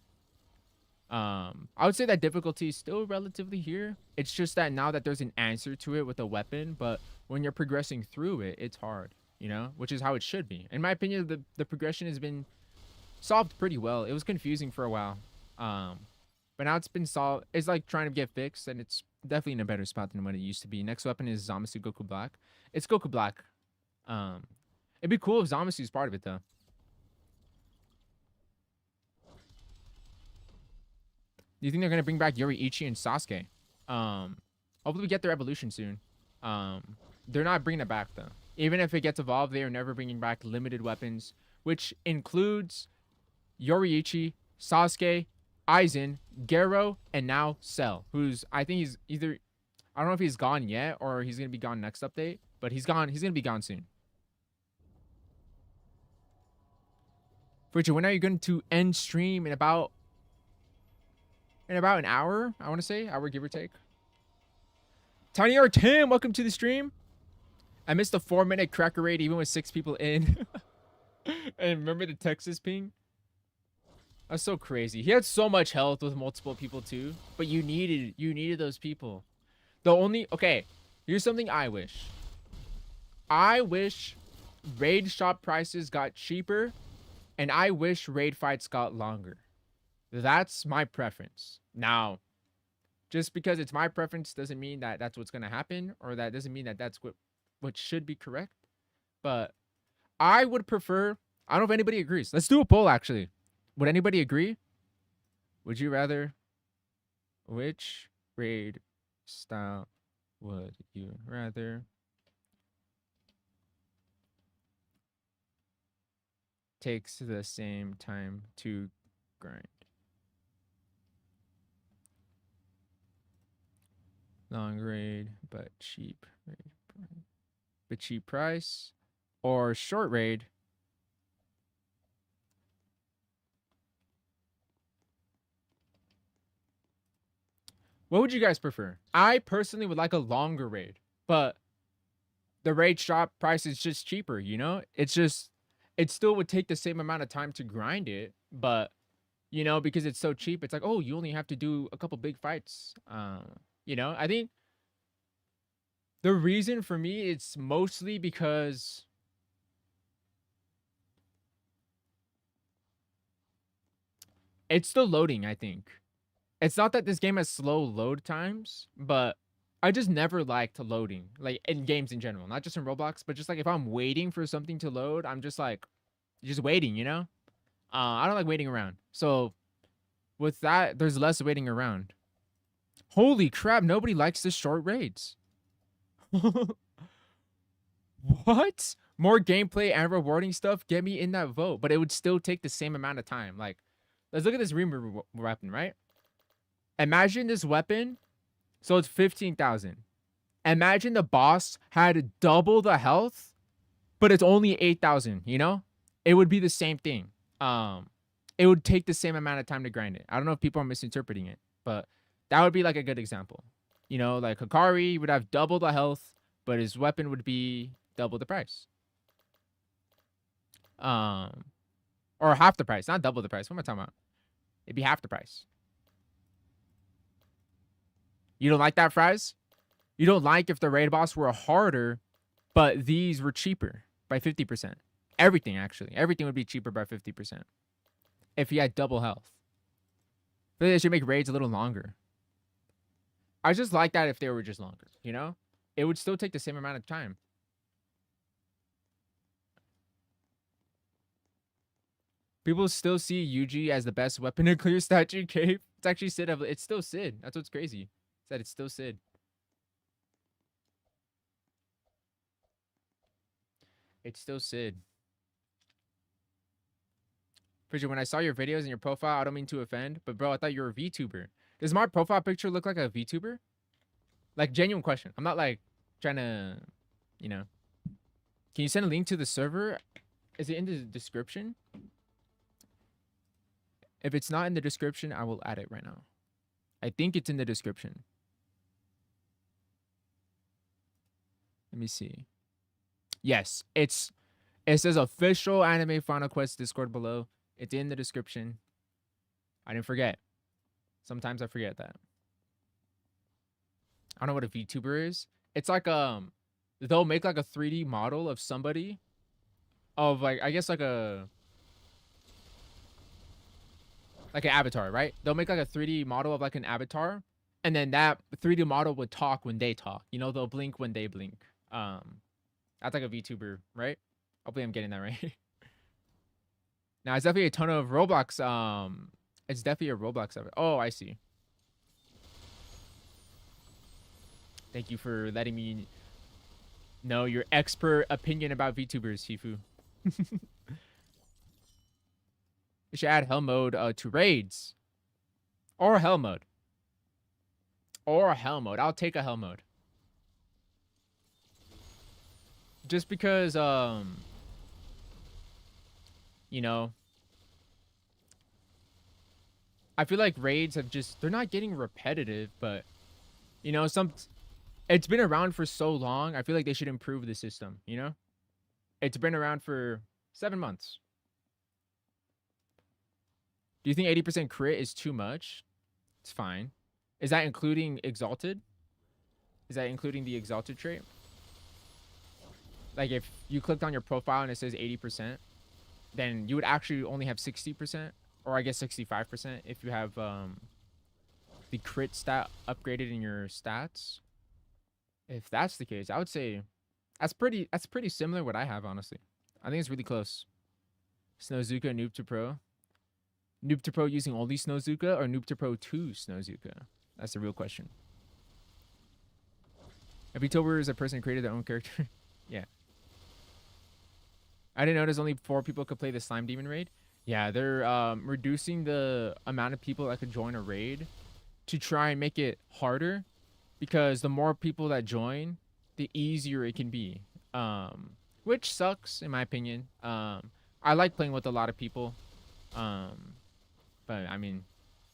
I would say that difficulty is still relatively here. It's just that now that there's an answer to it with a weapon, but when you're progressing through it, it's hard, you know? Which is how it should be. In my opinion, the progression has been solved pretty well. It was confusing for a while. But now it's been solved. It's like trying to get fixed, and it's definitely in a better spot than what it used to be. Next weapon is Zamasu Goku Black. It's Goku Black. It'd be cool if Zamasu's part of it, though. Do you think they're going to bring back Yoriichi and Sasuke? Hopefully we get their evolution soon. They're not bringing it back, though. Even if it gets evolved, they are never bringing back limited weapons, which includes Yoriichi, Sasuke, Aizen, Gero, and now Cell, who's, I think he's either, I don't know if he's gone yet or he's going to be gone next update, but he's gone. He's going to be gone soon. Fridge, when are you going to end stream? In about an hour, I want to say. Hour, give or take. Tiny R Tim, welcome to the stream. I missed the 4-minute cracker raid even with 6 people in. And remember the Texas ping? That's so crazy. He had so much health with multiple people too, but you needed those people. Okay, here's something I wish. I wish raid shop prices got cheaper, and I wish raid fights got longer. That's my preference. Now, just because it's my preference doesn't mean that that's what's going to happen, or that doesn't mean that that's what should be correct. But I would prefer, I don't know if anybody agrees. Let's do a poll, actually. Would anybody agree? Would you rather, which raid style would you rather? Takes the same time to grind. Long raid, but cheap raid. but cheap price, or short raid. What would you guys prefer? I personally would like a longer raid, but the raid shop price is just cheaper, you know? It's just, it still would take the same amount of time to grind it, but, you know, because it's so cheap, it's like, oh, you only have to do a couple big fights. You know, I think the reason for me, it's mostly because it's the loading, I think. It's not that this game has slow load times, but I just never liked loading, like in games in general, not just in Roblox, but just like if I'm waiting for something to load, I'm just like, just waiting, you know? I don't like waiting around. So with that, there's less waiting around. Holy crap, nobody likes the short raids. What? More gameplay and rewarding stuff? Get me in that vote, but it would still take the same amount of time. Like, let's look at this Rune weapon, right? Imagine this weapon. So it's 15,000. Imagine the boss had double the health, but it's only 8,000, you know? It would be the same thing. It would take the same amount of time to grind it. I don't know if people are misinterpreting it, but that would be like a good example. You know, like Hikari would have double the health, but his weapon would be double the price. Or half the price, not double the price. What am I talking about? It'd be half the price. You don't like that, Fries? You don't like if the raid boss were harder, but these were cheaper by 50%. Everything, actually. Everything would be cheaper by 50% if he had double health. I think they should make raids a little longer. I just like that if they were just longer, you know? It would still take the same amount of time. People still see Yuji as the best weapon to clear statue cave. It's actually Sid. It's still Sid. That's what's crazy. It's that it's still Sid. It's still Sid. Fisher, when I saw your videos and your profile, I don't mean to offend, but bro, I thought you were a VTuber. Does my profile picture look like a VTuber? Like, genuine question. I'm not like trying to, you know. Can you send a link to the server? Is it in the description? If it's not in the description, I will add it right now. I think it's in the description. Let me see. Yes, it says official Anime Final Quest Discord below. It's in the description. I didn't forget. Sometimes I forget that. I don't know what a VTuber is. It's like they'll make like a 3D model of somebody, of like, I guess like an avatar, right? They'll make like a 3D model of like an avatar, and then that 3D model would talk when they talk. You know, they'll blink when they blink. That's like a VTuber, right? Hopefully I'm getting that right. Now it's definitely a ton of Roblox. It's definitely a Roblox of it. Oh, I see. Thank you for letting me know your expert opinion about VTubers, Shifu. You should add hell mode to raids. Or hell mode. Or hell mode. I'll take a hell mode. Just because, you know, I feel like raids have just, they're not getting repetitive, but, you know, it's been around for so long. I feel like they should improve the system, you know? It's been around for 7 months. Do you think 80% crit is too much? It's fine. Is that including Exalted? Is that including the Exalted trait? Like if you clicked on your profile and it says 80%, then you would actually only have 60%, or I guess 65% if you have the crit stat upgraded in your stats. If that's the case, I would say that's pretty similar to what I have, honestly. I think it's really close. Snowzuka, Noob to Pro. Noob to Pro using only Snowzuka, or Noob to Pro 2 Snowzuka? That's the real question. Every Tober is a person who created their own character. Yeah. I didn't notice only 4 people could play the Slime Demon raid. Yeah, they're reducing the amount of people that could join a raid to try and make it harder, because the more people that join, the easier it can be. which sucks in my opinion. I like playing with a lot of people, but I mean,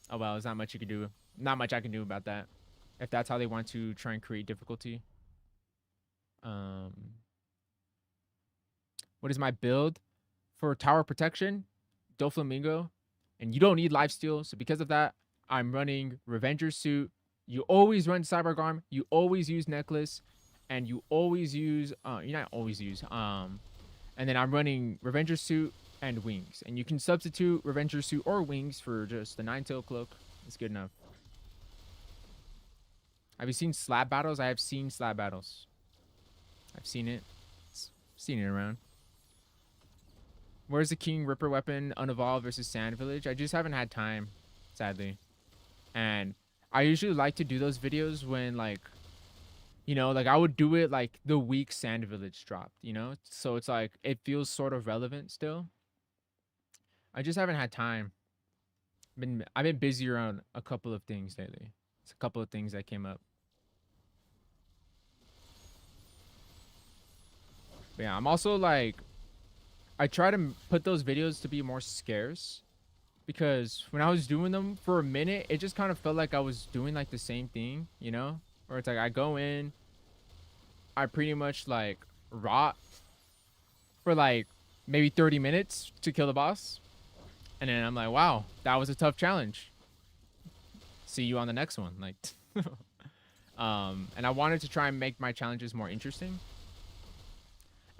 oh well, there's not much you can do. Not much I can do about that. If that's how they want to try and create difficulty. What is my build for tower protection? Doflamingo, and you don't need lifesteal. So because of that, I'm running Revenger suit. You always run Cyborg Arm. You always use necklace, and you always use you not always use and then I'm running Revenger suit and wings, and you can substitute Revenger suit or wings for just the 9-tail cloak. It's good enough. Have you seen slab battles? I have seen slab battles. I've seen it. Seen it around. Where's the King Ripper weapon unevolved versus Sand Village? I just haven't had time, sadly. And I usually like to do those videos when, like, you know, like I would do it like the week Sand Village dropped, you know? So it's like, it feels sort of relevant still. I just haven't had time. I've been busy around a couple of things lately. It's a couple of things that came up. But yeah, I'm also like, I try to put those videos to be more scarce, because when I was doing them for a minute, it just kind of felt like I was doing like the same thing, you know? Where it's like I go in, I pretty much like rot for like maybe 30 minutes to kill the boss. And then I'm like, wow, that was a tough challenge. See you on the next one. Like, and I wanted to try and make my challenges more interesting.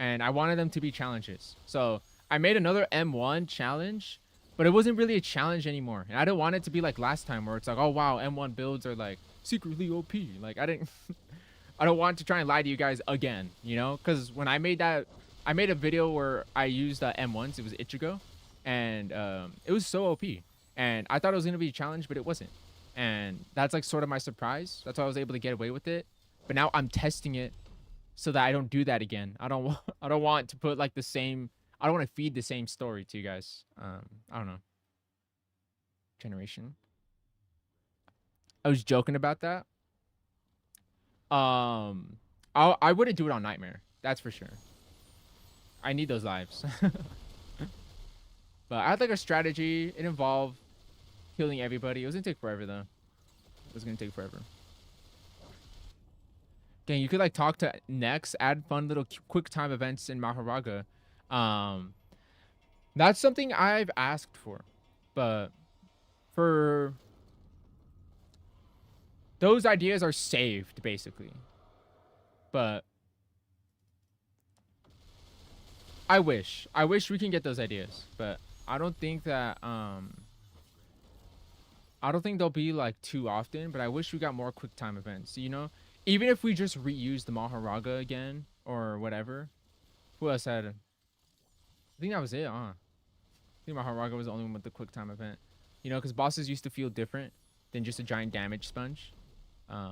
And I wanted them to be challenges. So I made another M1 challenge, but it wasn't really a challenge anymore. And I didn't want it to be like last time where it's like, oh wow, M1 builds are like secretly OP. Like I don't want to try and lie to you guys again, you know? Because when I made that, I made a video where I used M1s. It was Ichigo, and it was so OP. And I thought it was going to be a challenge, but it wasn't. And that's like sort of my surprise. That's why I was able to get away with it. But now I'm testing it so that I don't do that again. I don't want to put like the same, I don't want to feed the same story to you guys. I don't know. Generation. I was joking about that. I wouldn't do it on Nightmare. That's for sure. I need those lives. But I had like a strategy. It involved killing everybody. It was gonna take forever though. It was gonna take forever. Dang, you could like talk to Nex, add fun little quick time events in Maharaga. That's something I've asked for, but for those ideas are saved basically. But I wish we can get those ideas, but I don't think that I don't think they'll be like too often, but I wish we got more quick time events, you know? Even if we just reuse the Maharaga again or whatever. Who else had? I think that was it, I think Maharaga was the only one with the quick time event. You know, because bosses used to feel different than just a giant damage sponge.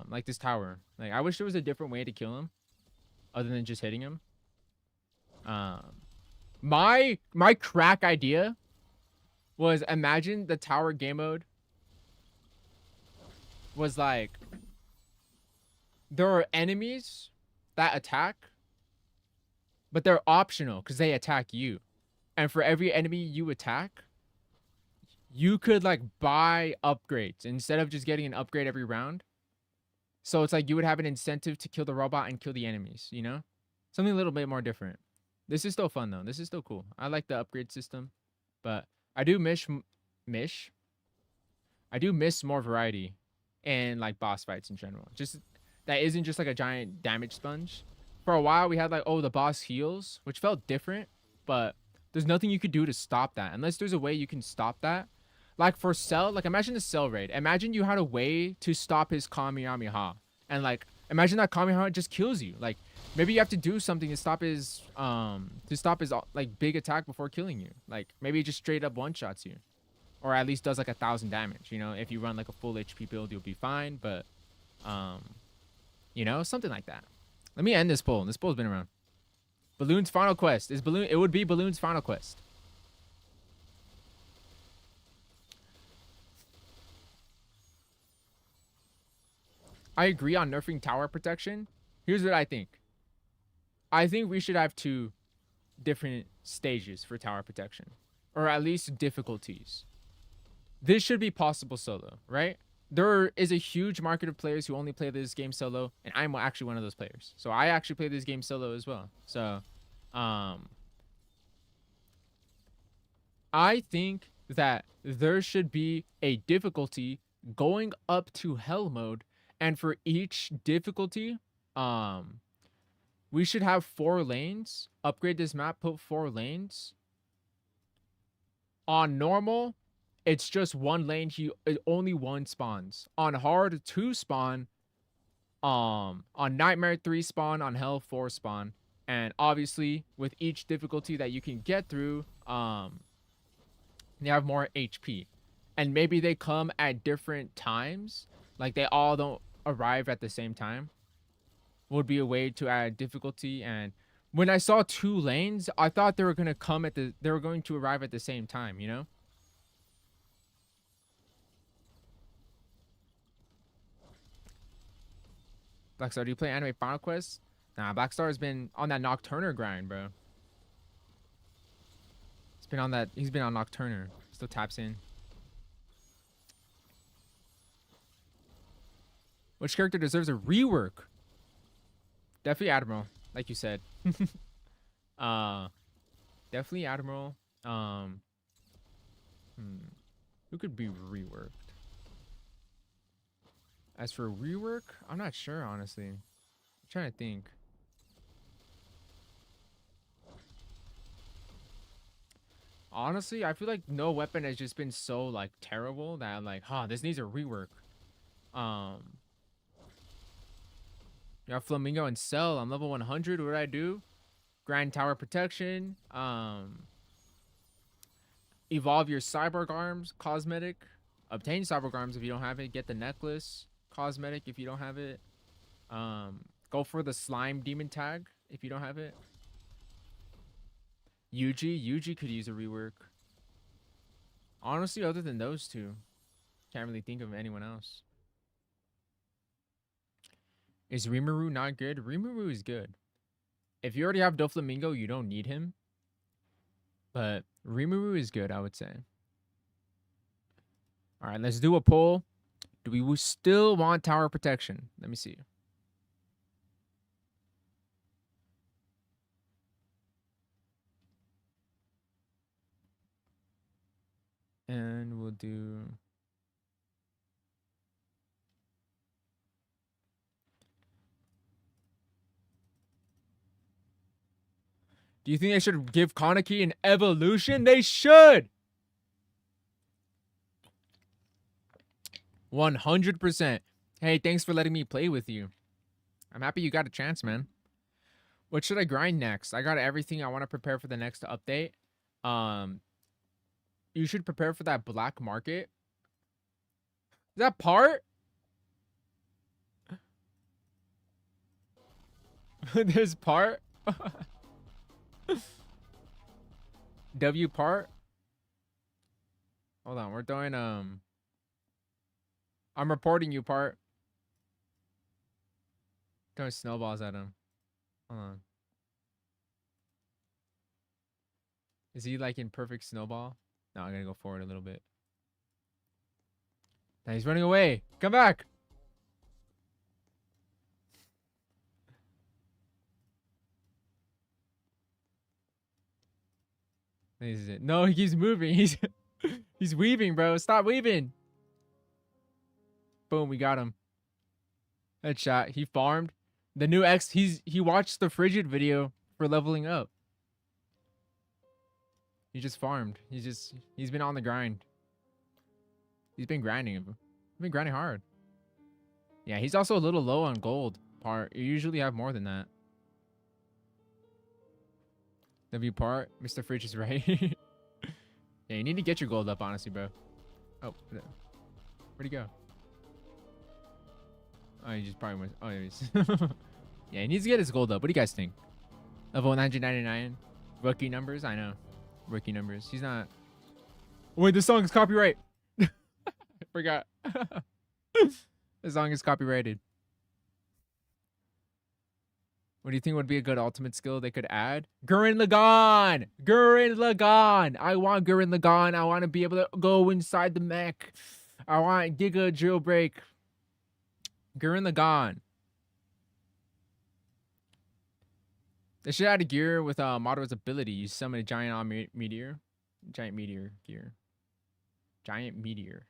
Like this tower. Like I wish there was a different way to kill him other than just hitting him. My crack idea was, imagine the tower game mode was like, there are enemies that attack, but they're optional because they attack you. And for every enemy you attack, you could like buy upgrades instead of just getting an upgrade every round. So it's like you would have an incentive to kill the robot and kill the enemies, you know? Something a little bit more different. This is still fun though. This is still cool. I like the upgrade system, but I do miss more variety in like boss fights in general. Just that isn't just like a giant damage sponge. For a while we had like, oh, the boss heals, which felt different, but there's nothing you could do to stop that unless there's a way you can stop that. Like for Cell, like imagine the Cell raid. Imagine you had a way to stop his Kamehameha, and like imagine that Kamehameha just kills you. Like maybe you have to do something to stop his like big attack before killing you. Like maybe it just straight up one shots you, or at least does like 1,000 damage. You know, if you run like a full HP build, you'll be fine. But you know, something like that. Let me end this poll. This poll's been around. Balloon's final quest is Balloon. It would be Balloon's final quest. I agree on nerfing tower protection. Here's what I think. I think we should have 2 different stages for tower protection, or at least difficulties. This should be possible solo, right? There is a huge market of players who only play this game solo, and I'm actually one of those players. So I actually play this game solo as well. So, I think that there should be a difficulty going up to hell mode, and for each difficulty, we should have 4 lanes. Upgrade this map, put 4 lanes. On normal, it's just 1 lane. Only 1 spawns. On hard, 2 spawn. On nightmare, 3 spawn. On hell, 4 spawn. And obviously, with each difficulty that you can get through, they have more HP. And maybe they come at different times. Like, they all don't arrive at the same time. Would be a way to add difficulty. And when I saw 2 lanes, I thought they were going to arrive at the same time, you know? Blackstar, do you play anime Final Quest? Nah, Blackstar has been on that Nocturner grind, bro. He's been on Nocturner. Still taps in. Which character deserves a rework? Definitely Admiral, like you said. Definitely Admiral. Who could be reworked? As for rework, I'm not sure, honestly. I'm trying to think. Honestly, I feel like no weapon has just been so, like, terrible that I'm like, this needs a rework. Yeah, Flamingo and Cell. I'm level 100. What do I do? Grand Tower Protection. Evolve your Cyborg Arms. Cosmetic. Obtain Cyborg Arms if you don't have it. Get the necklace. Cosmetic if you don't have it. Go for the Slime Demon Tag if you don't have it. Yuji could use a rework. Honestly, other than those 2, can't really think of anyone else. Is Rimuru not good? Rimuru is good. If you already have Doflamingo, you don't need him. But Rimuru is good, I would say. All right, let's do a poll. Do we still want tower protection? Let me see. And we'll do... Do you think they should give Kaneki an evolution? They should! 100%. Hey, thanks for letting me play with you. I'm happy you got a chance, man. What should I grind next? I got everything I want to prepare for the next update. You should prepare for that black market. Is that part? There's part? W part? Hold on, we're doing I'm reporting you part. Throwing snowballs at him. Hold on. Is he like in perfect snowball? No, I'm gonna go forward a little bit. Now he's running away. Come back. This is it. No, he keeps moving. He's weaving, bro. Stop weaving. Boom, we got him. Headshot. He farmed. The new X, he watched the Frigid video for leveling up. He just farmed. He's been on the grind. He's been grinding. He's been grinding hard. Yeah, he's also a little low on gold part. You usually have more than that. W part, Mr. Fridge is right. Yeah, you need to get your gold up, honestly, bro. Oh, where'd he go? Oh, he just probably went. Oh, there he is. Yeah, he needs to get his gold up. What do you guys think? Level 999. Rookie numbers? I know. Rookie numbers. He's not. Wait, this song is copyright. I forgot. This song is copyrighted. What do you think would be a good ultimate skill they could add? Gurren Lagann! Gurren Lagann! I want Gurren Lagann. I want to be able to go inside the mech. I want Giga Jailbreak. Gurren Lagann. They should add a gear with Mado's ability. You summon a giant meteor. Giant meteor gear. Giant meteor.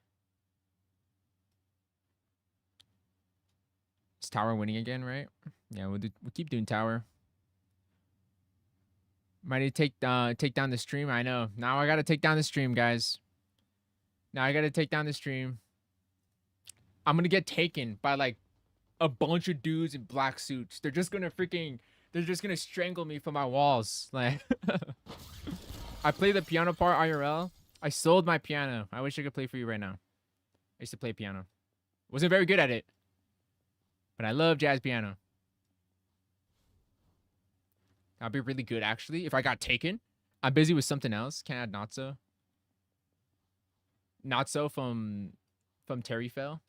Is tower winning again, right? Yeah, we'll keep doing tower. Might need to take down the stream. I know. Now I gotta take down the stream, guys. Now I gotta take down the stream. I'm gonna get taken by like a bunch of dudes in black suits. They're just gonna strangle me from my walls. Like I play the piano part IRL. I sold my piano. I wish I could play for you right now. I used to play piano. Wasn't very good at it, but I love jazz piano. That'd be really good, actually, if I got taken. I'm busy with something else. Can't add Not So. Not So from Terry Fell.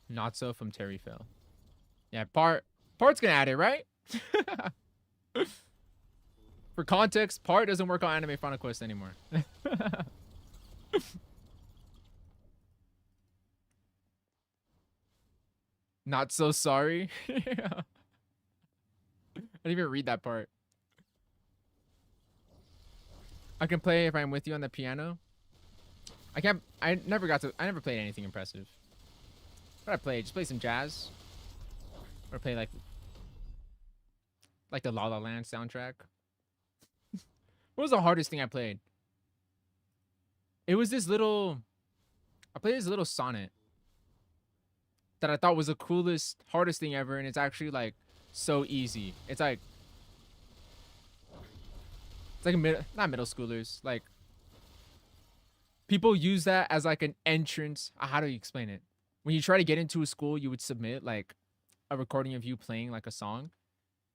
Not So from Terry Fell. Yeah, Part's gonna add it, right? For context, Part doesn't work on Anime Final Quest anymore. Not so sorry. I didn't even read that part. I can play if I'm with you on the piano. I never played anything impressive. What I played? Just play some jazz. Or play like the La La Land soundtrack. What was the hardest thing I played? It was this little... I played this little sonnet that I thought was the coolest, hardest thing ever, and it's actually like so easy. It's like not middle schoolers. Like people use that as like an entrance. How do you explain it? When you try to get into a school, you would submit like a recording of you playing like a song.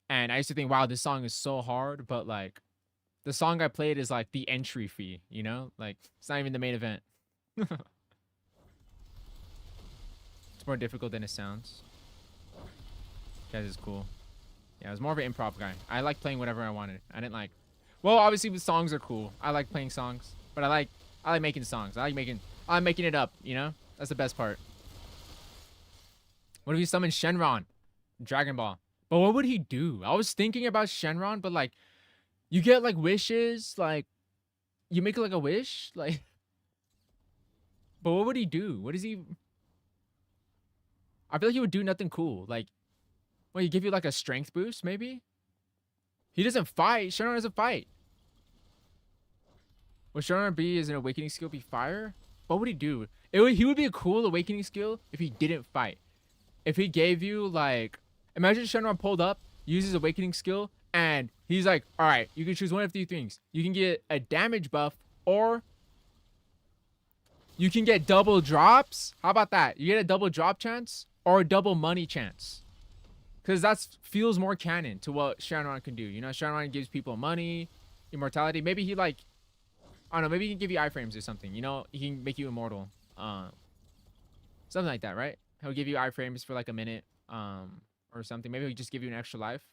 And I used to think, wow, this song is so hard, but like the song I played is like the entry fee, you know? Like it's not even the main event. More difficult than it sounds. Jazz is cool. Yeah, I was more of an improv guy. I like playing whatever I wanted. I didn't like... Well, obviously the songs are cool. I like playing songs, but I like making songs. I like making it up, you know? That's the best part. What if you summon Shenron? Dragon Ball. But what would he do? I was thinking about Shenron, but like you get like wishes, like you make like a wish, like but what would he do? What is he... I feel like he would do nothing cool. Like, well, he give you like a strength boost, maybe? He doesn't fight. Shenron doesn't fight. Would Shenron be as an awakening skill be fire? What would he do? He would be a cool awakening skill if he didn't fight. If he gave you like... Imagine Shenron pulled up, uses awakening skill, and he's like, alright, you can choose one of three things. You can get a damage buff, or... you can get double drops. How about that? You get a double drop chance or a double money chance. Because that feels more canon to what Shenron can do. You know, Shenron gives people money, immortality. Maybe he like, I don't know, maybe he can give you iframes or something. You know, he can make you immortal. Something like that, right? He'll give you iframes for like a minute or something. Maybe he'll just give you an extra life.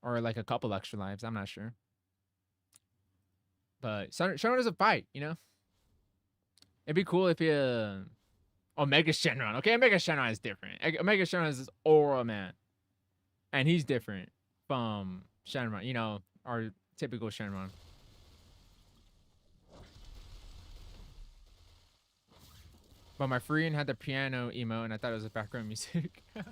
Or like a couple extra lives. I'm not sure. But Shenron doesn't fight, you know? It'd be cool if he... Omega Shenron. Okay, Omega Shenron is different. Omega Shenron is this aura man. And he's different from Shenron. You know, our typical Shenron. But my friend had the piano emote and I thought it was a background music. Can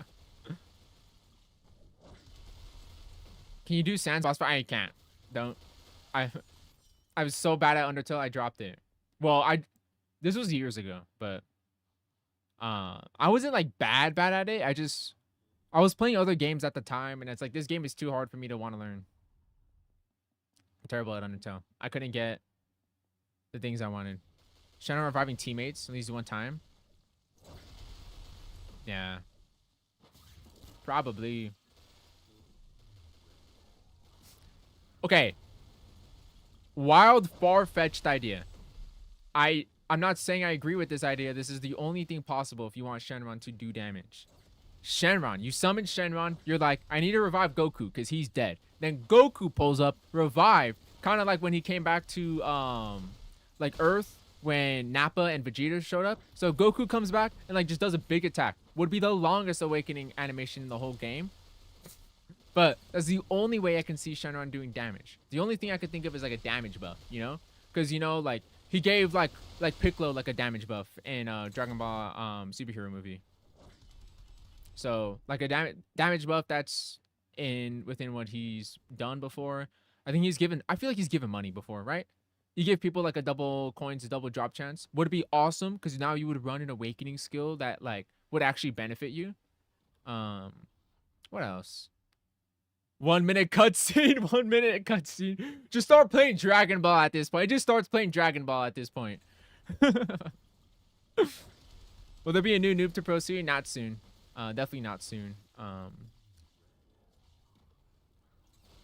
you do Sans boss fight? I can't. Don't. I was so bad at Undertale, I dropped it. Well, this was years ago, but I wasn't like bad at it. I was playing other games at the time, and it's like this game is too hard for me to want to learn. I'm terrible at Undertale. I couldn't get the things I wanted. Shenron reviving teammates at least one time. Yeah. Probably. Okay. Wild, far-fetched idea. I'm not saying I agree with this idea. This is the only thing possible if you want Shenron to do damage. Shenron, you summon Shenron, you're like, I need to revive Goku because he's dead. Then Goku pulls up, revive, kind of like when he came back to like Earth when Nappa and Vegeta showed up. So Goku comes back and like just does a big attack. Would be the longest awakening animation in the whole game. But that's the only way I can see Shenron doing damage. The only thing I could think of is like a damage buff, you know? Because, you know, like he gave like Piccolo like a damage buff in Dragon Ball superhero movie. So like a damage buff that's within what he's done before. I think I feel like he's given money before, right? You give people like a double coins, a double drop chance. Would it be awesome? Because now you would run an awakening skill that like would actually benefit you. What else? 1 minute cutscene, 1 minute cutscene. Just start playing Dragon Ball at this point. It just starts playing Dragon Ball at this point. Will there be a new Noob to Pro series? Not soon. Definitely not soon.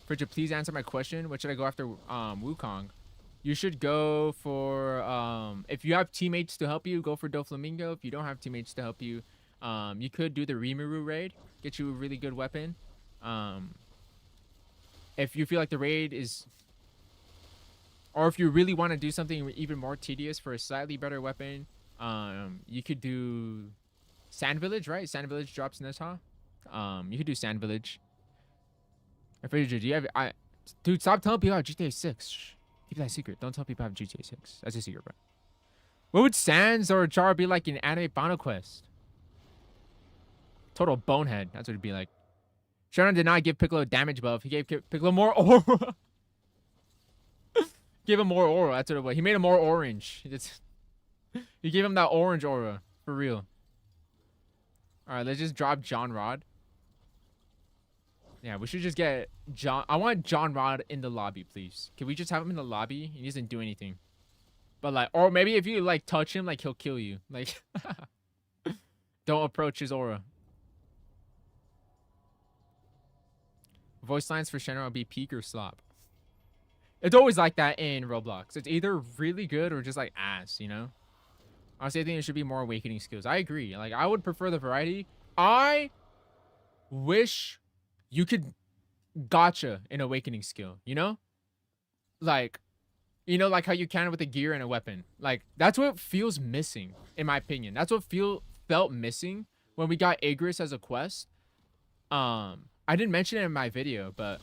Frigid, please answer my question. What should I go after Wukong? You should go for if you have teammates to help you, go for Doflamingo. If you don't have teammates to help you, you could do the Rimuru raid, get you a really good weapon. If you feel like the raid is, or if you really want to do something even more tedious for a slightly better weapon, you could do Sand Village, right? Sand Village drops in this, huh? You could do Sand Village. Do you have? Dude, stop telling people about GTA 6. Shh. Keep that secret. Don't tell people about GTA 6. That's a secret, bro. What would Sans or Char be like in Anime Final Quest? Total bonehead. That's what it'd be like. Shenron did not give Piccolo a damage buff. He gave Piccolo more aura. Gave him more aura. That's what it was. He made him more orange. He gave him that orange aura. For real. Alright, let's just drop John Rod. Yeah, we should just get John. I want John Rod in the lobby, please. Can we just have him in the lobby? He doesn't do anything. But like, or maybe if you like touch him, like he'll kill you. Like, don't approach his aura. Voice lines for Shenron will be peak or slop. It's always like that in Roblox. It's either really good or just like ass, you know? Honestly, I think there should be more awakening skills. I agree. Like, I would prefer the variety. I wish you could gotcha an awakening skill, you know? Like, you know, like how you can with a gear and a weapon. Like, that's what feels missing, in my opinion. That's what felt missing when we got Igris as a quest. I didn't mention it in my video, but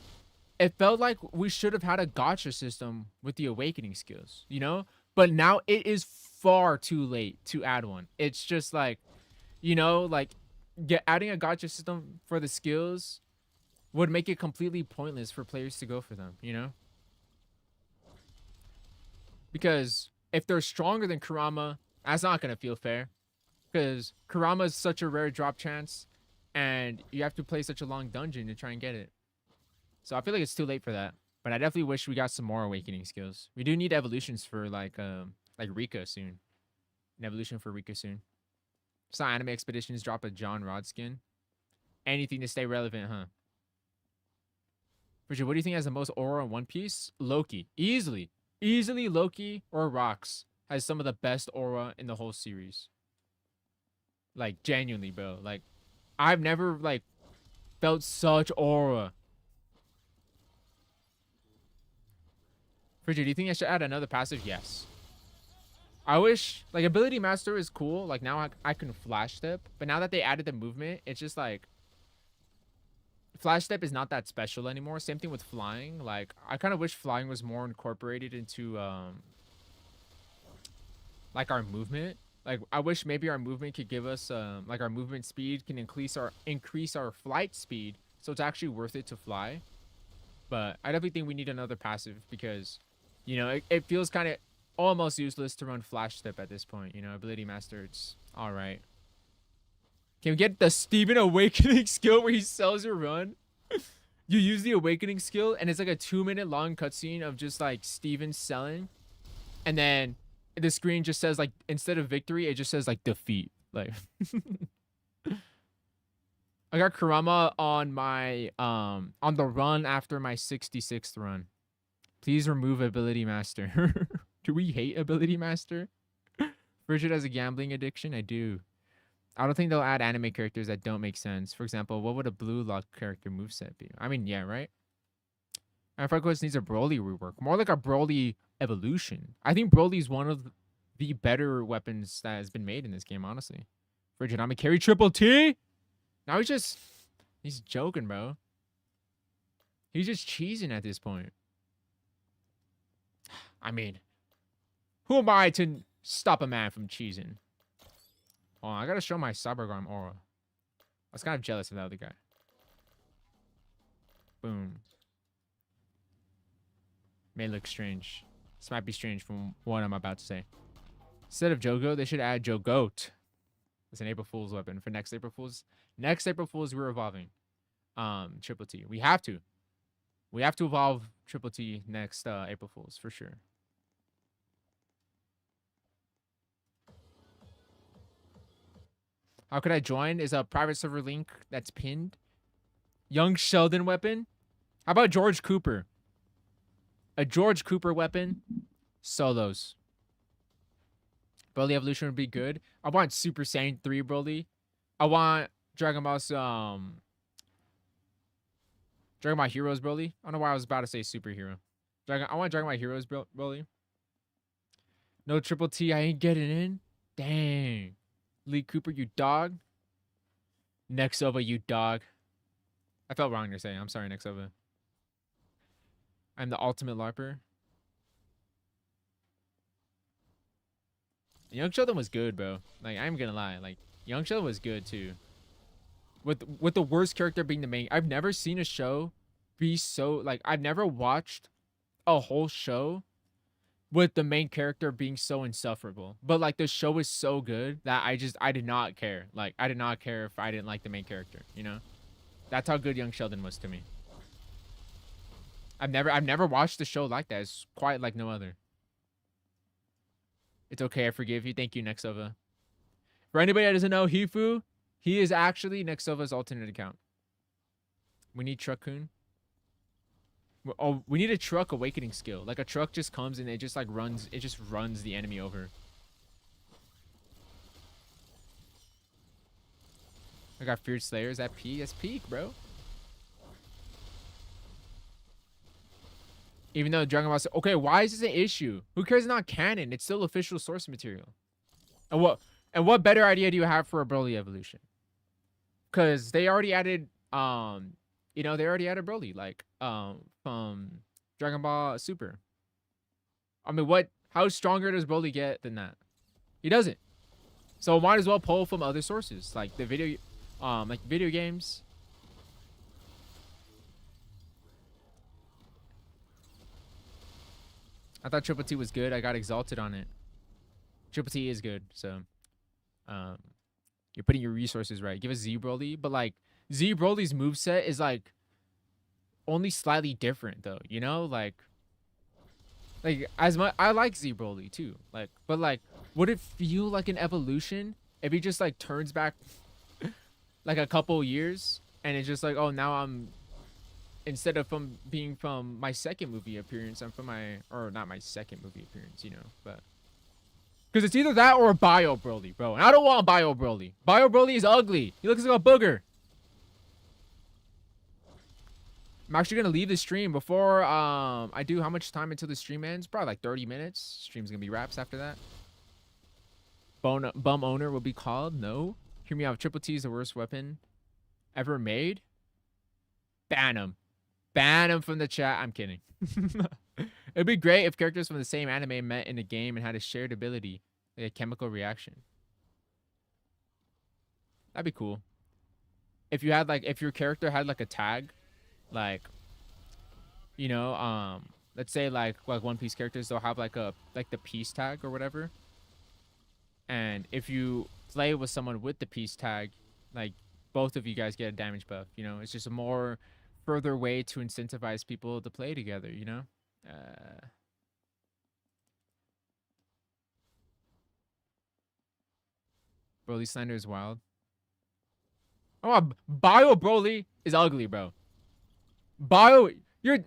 it felt like we should have had a gotcha system with the awakening skills, you know? But now it is far too late to add one. It's just like, you know, like adding a gotcha system for the skills would make it completely pointless for players to go for them, you know? Because if they're stronger than Kurama, that's not going to feel fair. Because Kurama is such a rare drop chance, and you have to play such a long dungeon to try and get it. So I feel like it's too late for that. But I definitely wish we got some more awakening skills. We do need evolutions for like Rika soon. An evolution for Rika soon. Saw Anime Expeditions drop a John Rod skin. Anything to stay relevant, huh? Richard, what do you think has the most aura in One Piece? Loki. Easily Loki or Rox has some of the best aura in the whole series. Like, genuinely, bro. Like, I've never, like, felt such aura. Frigid, do you think I should add another passive? Yes. I wish, like, Ability Master is cool. Like, now I can Flash Step. But now that they added the movement, it's just, like, Flash Step is not that special anymore. Same thing with flying. Like, I kind of wish flying was more incorporated into, like, our movement. Like, I wish maybe our movement could give us, like, our movement speed can increase our flight speed, so it's actually worth it to fly. But I definitely think we need another passive because, you know, it feels kind of almost useless to run Flash Step at this point. You know, Ability Master, it's all right. Can we get the Steven Awakening skill where he sells your run? You use the Awakening skill, and it's like a 2-minute long cutscene of just, like, Steven selling. And then the screen just says, like, instead of victory, it just says, like, defeat. Like, I got Kurama on my, on the run after my 66th run. Please remove Ability Master. Do we hate Ability Master? Frigid has a gambling addiction? I do. I don't think they'll add anime characters that don't make sense. For example, what would a blue lock character moveset be? I mean, yeah, right? Quest needs a Broly rework. More like a Broly evolution. I think Broly is one of the better weapons that has been made in this game, honestly. Frigid, I'm gonna carry triple T? Now he's joking, bro. He's just cheesing at this point. I mean, who am I to stop a man from cheesing? Oh, I gotta show my Cyberarm aura. I was kind of jealous of that other guy. Boom. May look strange. This might be strange from what I'm about to say. Instead of Jogo, they should add Jogoat. It's an April Fool's weapon for next April Fool's. Next April Fool's, we're evolving. Triple T. We have to. We have to evolve Triple T next April Fool's for sure. How could I join? Is a private server link that's pinned. Young Sheldon weapon. How about George Cooper? A George Cooper weapon. Solos. Broly evolution would be good. I want Super Saiyan 3 Broly. I want Dragon Ball Heroes Broly. I don't know why I was about to say superhero. I want Dragon Ball Heroes Broly. No Triple T, I ain't getting in. Dang. Lee Cooper, you dog. Nexova, you dog. I felt wrong to say. I'm sorry, Nexova. I'm the ultimate LARPer. Young Sheldon was good, bro. Like, I'm gonna lie. Like, Young Sheldon was good, too. With the worst character being the main. I've never seen a show be so... Like, I've never watched a whole show with the main character being so insufferable. But, like, the show is so good that I did not care. Like, I did not care if I didn't like the main character, you know? That's how good Young Sheldon was to me. I've never watched a show like that. It's quite like no other. It's okay, I forgive you. Thank you, Nexova. For anybody that doesn't know, Hifu, he is actually Nexova's alternate account. We need Truck-kun. Oh, we need a truck awakening skill. Like a truck just comes and it just like runs. It just runs the enemy over. I got Feared Slayer. Is that P? That's peak, bro. Even though Dragon Ball... Okay, why is this an issue? Who cares? It's not canon. It's still official source material. And what better idea do you have for a Broly evolution? Because they already added... You know, they already added Broly. Like, from Dragon Ball Super. I mean, how stronger does Broly get than that? He doesn't. So might as well pull from other sources. Like the video... like video games... I thought Triple T was good. I got exalted on it. Triple T is good, so you're putting your resources right. Give us Z Broly, but like Z Broly's moveset is like only slightly different though, you know? Like as much I like Z Broly too. Like, but like would it feel like an evolution if he just like turns back like a couple years and it's just like, oh, now I'm instead of being from my second movie appearance, I'm from not my second movie appearance, you know, but because it's either that or a Bio Broly, bro. And I don't want Bio Broly. Bio Broly is ugly. He looks like a booger. I'm actually gonna leave the stream before I do. How much time until the stream ends? Probably like 30 minutes. Stream's gonna be wraps after that. Bum owner will be called. No. Hear me out. Triple T is the worst weapon ever made. Ban him. Ban him from the chat. I'm kidding. It'd be great if characters from the same anime met in a game and had a shared ability, like a chemical reaction. That'd be cool. If you had like, if your character had like a tag, like, you know, let's say like One Piece characters, they'll have like the peace tag or whatever. And if you play with someone with the peace tag, like both of you guys get a damage buff. You know, it's just a more further way to incentivize people to play together, you know? Broly slander is wild. Oh, Bio Broly is ugly, bro. You're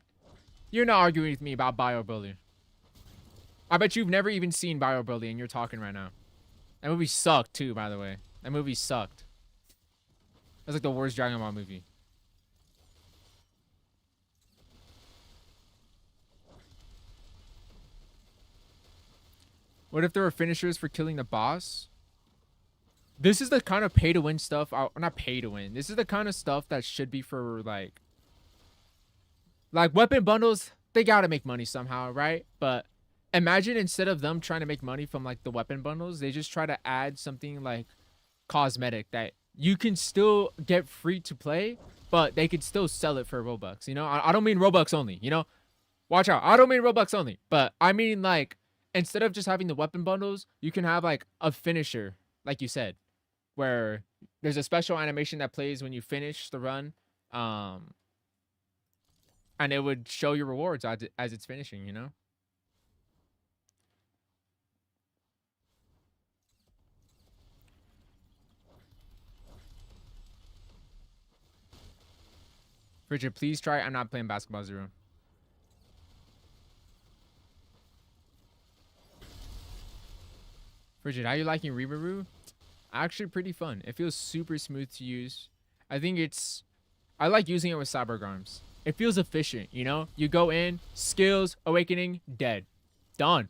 not arguing with me about Bio Broly. I bet you've never even seen Bio Broly and you're talking right now. That movie sucked too, by the way. That movie sucked. That's like the worst Dragon Ball movie. What if there were finishers for killing the boss? This is the kind of pay to win stuff. Not pay to win. This is the kind of stuff that should be for like weapon bundles. They gotta make money somehow, right? But imagine instead of them trying to make money from like the weapon bundles, they just try to add something like cosmetic that you can still get free to play, but they could still sell it for Robux. You know, I don't mean Robux only. You know, watch out. I don't mean Robux only, but I mean like instead of just having the weapon bundles, you can have like a finisher, like you said, where there's a special animation that plays when you finish the run, and it would show your rewards as it's finishing, you know? Frigid, please try. I'm not playing Basketball Zero. Frigid, how you liking Rebirth? Actually pretty fun. It feels super smooth to use. I think I like using it with Cyborg Arms. It feels efficient, you know? You go in, skills, awakening, dead. Done.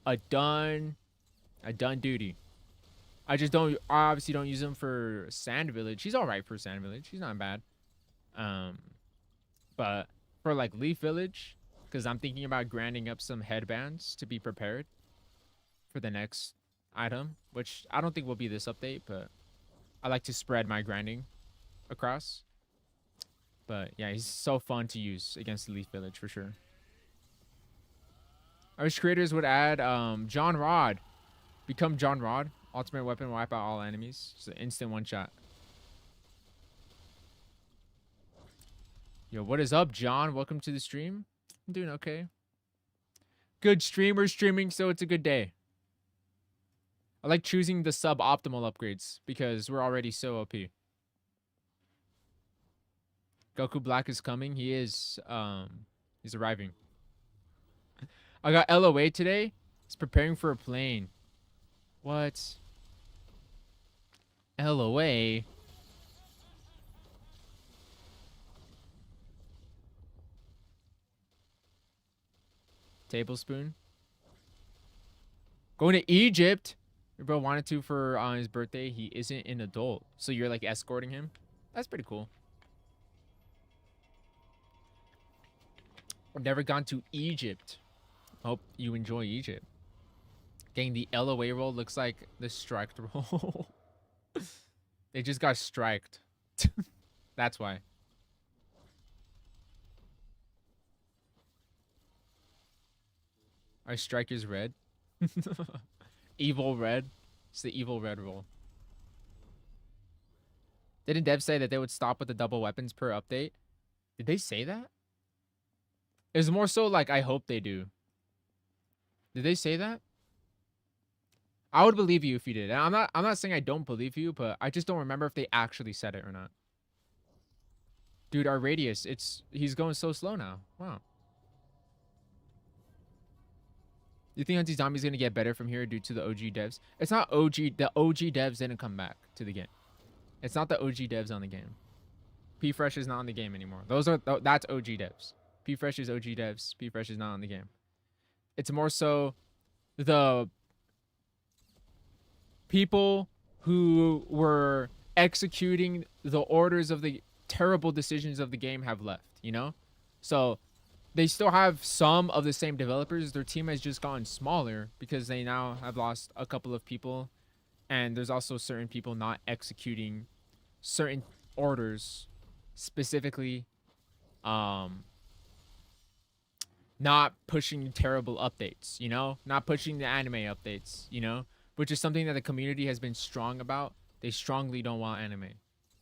A done duty. I obviously don't use him for Sand Village. He's alright for Sand Village. He's not bad. But for like Leaf Village, because I'm thinking about grinding up some headbands to be prepared for the next item, which I don't think will be this update, but I like to spread my grinding across. But yeah, he's so fun to use against the Leaf Village for sure. I wish creators would add John Rod. Become John Rod. Ultimate weapon, wipe out all enemies. It's an instant one shot. Yo, what is up, John? Welcome to the stream. I'm doing okay. Good stream. We're streaming, so it's a good day. I like choosing the suboptimal upgrades because we're already so OP. Goku Black is coming. He is he's arriving. I got LOA today. He's preparing for a plane. What? LOA? Tablespoon. Going to Egypt. Your bro wanted to for his birthday. He isn't an adult. So you're like escorting him? That's pretty cool. I've never gone to Egypt. Hope you enjoy Egypt. Getting the LOA roll looks like the striked roll. They just got striked. That's why. Our strike is red. Evil red. It's the evil red roll. Didn't Dev say that they would stop with the double weapons per update? Did they say that? It's more so like I hope they do. Did they say that? I would believe you if you did. And I'm not saying I don't believe you, but I just don't remember if they actually said it or not. Dude, our radius, he's going so slow now. Wow. You think Hunty Zombie's gonna get better from here due to the OG devs? It's not OG. The OG devs didn't come back to the game. It's not the OG devs on the game. P-Fresh is not on the game anymore. That's OG devs. P-Fresh is OG devs. P-Fresh is not on the game. It's more so the people who were executing the orders of the terrible decisions of the game have left, you know? So they still have some of the same developers. Their team has just gotten smaller because they now have lost a couple of people. And there's also certain people not executing certain orders, specifically not pushing terrible updates, you know? Not pushing the anime updates, you know? Which is something that the community has been strong about. They strongly don't want anime.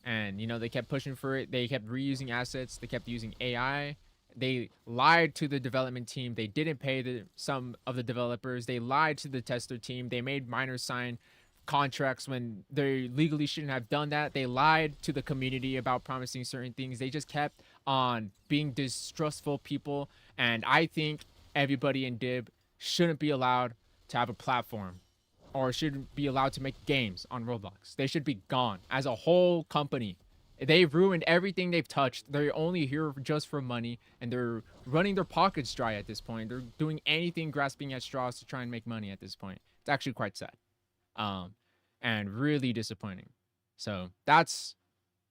And, you know, they kept pushing for it. They kept reusing assets. They kept using AI. They lied to the development team. They didn't pay some of the developers. They lied to the tester team. They made minors sign contracts when they legally shouldn't have done that. They lied to the community about promising certain things. They just kept on being distrustful people. And I think everybody in Dib shouldn't be allowed to have a platform. or should be allowed to make games on Roblox. They should be gone as a whole company. They've ruined everything they've touched. They're only here just for money, and they're running their pockets dry at this point. They're doing anything, grasping at straws to try and make money at this point. It's actually quite sad, and really disappointing. So that's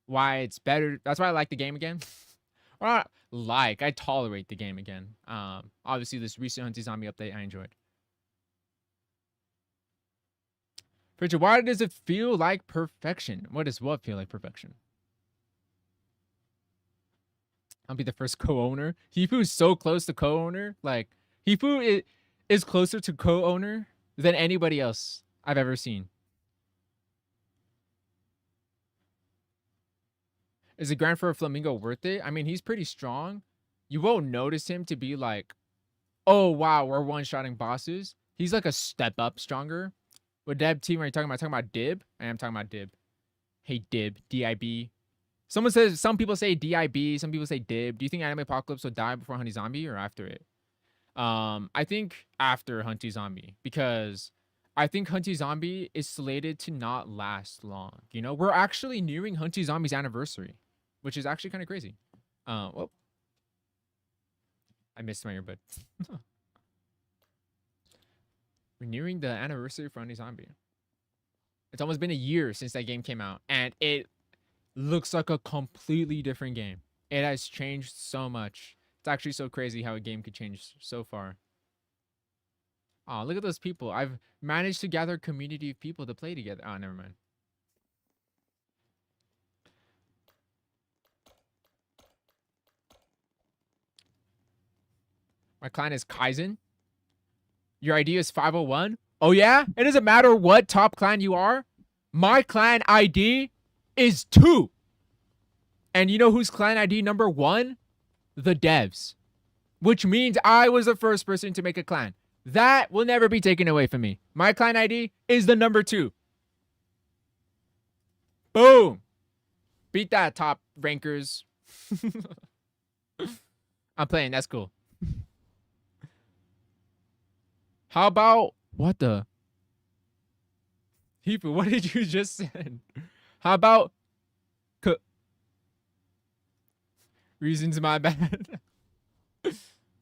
why it's better. That's why I like the game again. Or not like, I tolerate the game again. Obviously, this recent Hunty Zombie update I enjoyed. Pritchard, why does it feel like perfection? What does what feel like perfection? I'll be the first co-owner. Hifu is so close to co-owner. Like, Hifu is closer to co-owner than anybody else I've ever seen. Is the Grand for a Flamingo worth it? I mean, he's pretty strong. You won't notice him to be like, oh, wow, we're one-shotting bosses. He's like a step up stronger. What Deb team are you talking about? Talking about Dib? I am talking about Dib. Hey, Dib. D-I-B. Some people say D-I-B. Some people say Dib. Do you think Anime Apocalypse will die before Hunty Zombie or after it? I think after Hunty Zombie. Because I think Hunty Zombie is slated to not last long. You know, we're actually nearing Hunty Zombie's anniversary, which is actually kind of crazy. Well, I missed my earbud. We're nearing the anniversary for Hunty Zombie. It's almost been a year since that game came out, and it looks like a completely different game. It has changed so much. It's actually so crazy how a game could change so far. Oh, look at those people. I've managed to gather a community of people to play together. Oh, never mind. My clan is Kaizen. Your ID is 501. Oh, yeah? It doesn't matter what top clan you are. My clan ID is 2. And you know who's clan ID number 1? The devs. Which means I was the first person to make a clan. That will never be taken away from me. My clan ID is the number 2. Boom. Beat that, top rankers. I'm playing. That's cool. How about... What the... Hifu, what did you just say? How about... Reasons my bad.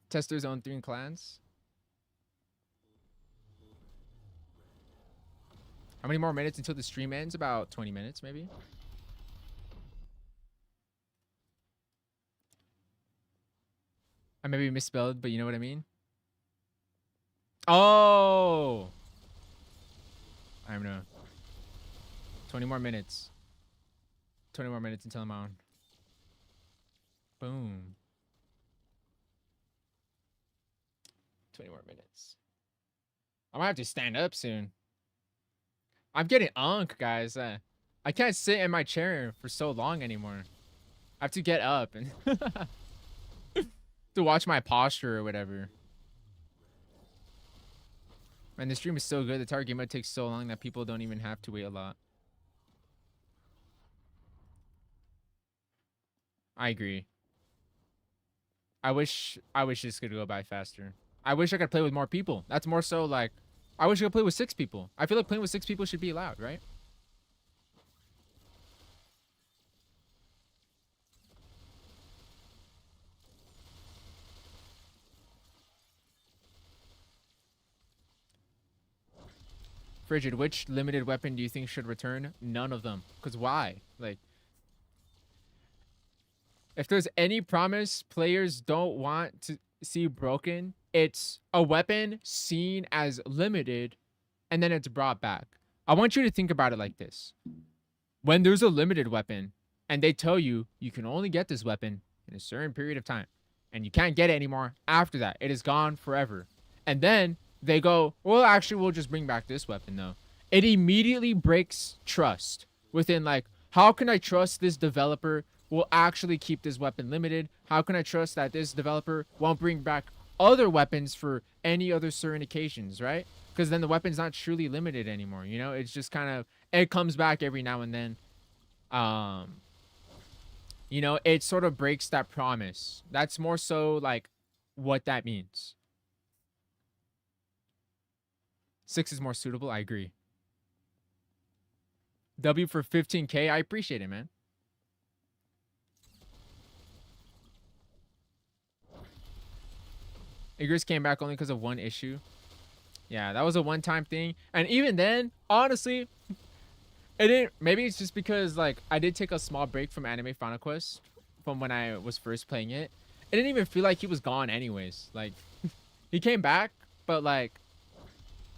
Testers own 3 clans. How many more minutes until the stream ends? About 20 minutes, maybe. I maybe misspelled, but you know what I mean? Oh! I don't know. 20 more minutes. 20 more minutes until I'm on. Boom. 20 more minutes. I might have to stand up soon. I'm getting unk, guys. I can't sit in my chair for so long anymore. I have to get up and to watch my posture or whatever. Man, the stream is so good. The target mode takes so long that people don't even have to wait a lot. I agree. I wish this could go by faster. I wish I could play with more people. That's more so like, I wish I could play with 6 people. I feel like playing with 6 people should be allowed, right? Frigid, which limited weapon do you think should return? None of them. Because why? Like, if there's any promise players don't want to see broken, it's a weapon seen as limited and then it's brought back. I want you to think about it like this. When there's a limited weapon and they tell you you can only get this weapon in a certain period of time and you can't get it anymore after that, it is gone forever. And then they go, well, actually, we'll just bring back this weapon though. It immediately breaks trust within, like, how can I trust this developer will actually keep this weapon limited? How can I trust that this developer won't bring back other weapons for any other certain occasions, right? Because then the weapon's not truly limited anymore, you know? It's just kind of, it comes back every now and then. You know, it sort of breaks that promise. That's more so like what that means. 6 is more suitable. I agree. W for 15K. I appreciate it, man. Igris came back only because of one issue. Yeah, that was a one-time thing. And even then, honestly, it didn't. Maybe it's just because like I did take a small break from Anime Final Quest from when I was first playing it. It didn't even feel like he was gone anyways. Like he came back, but like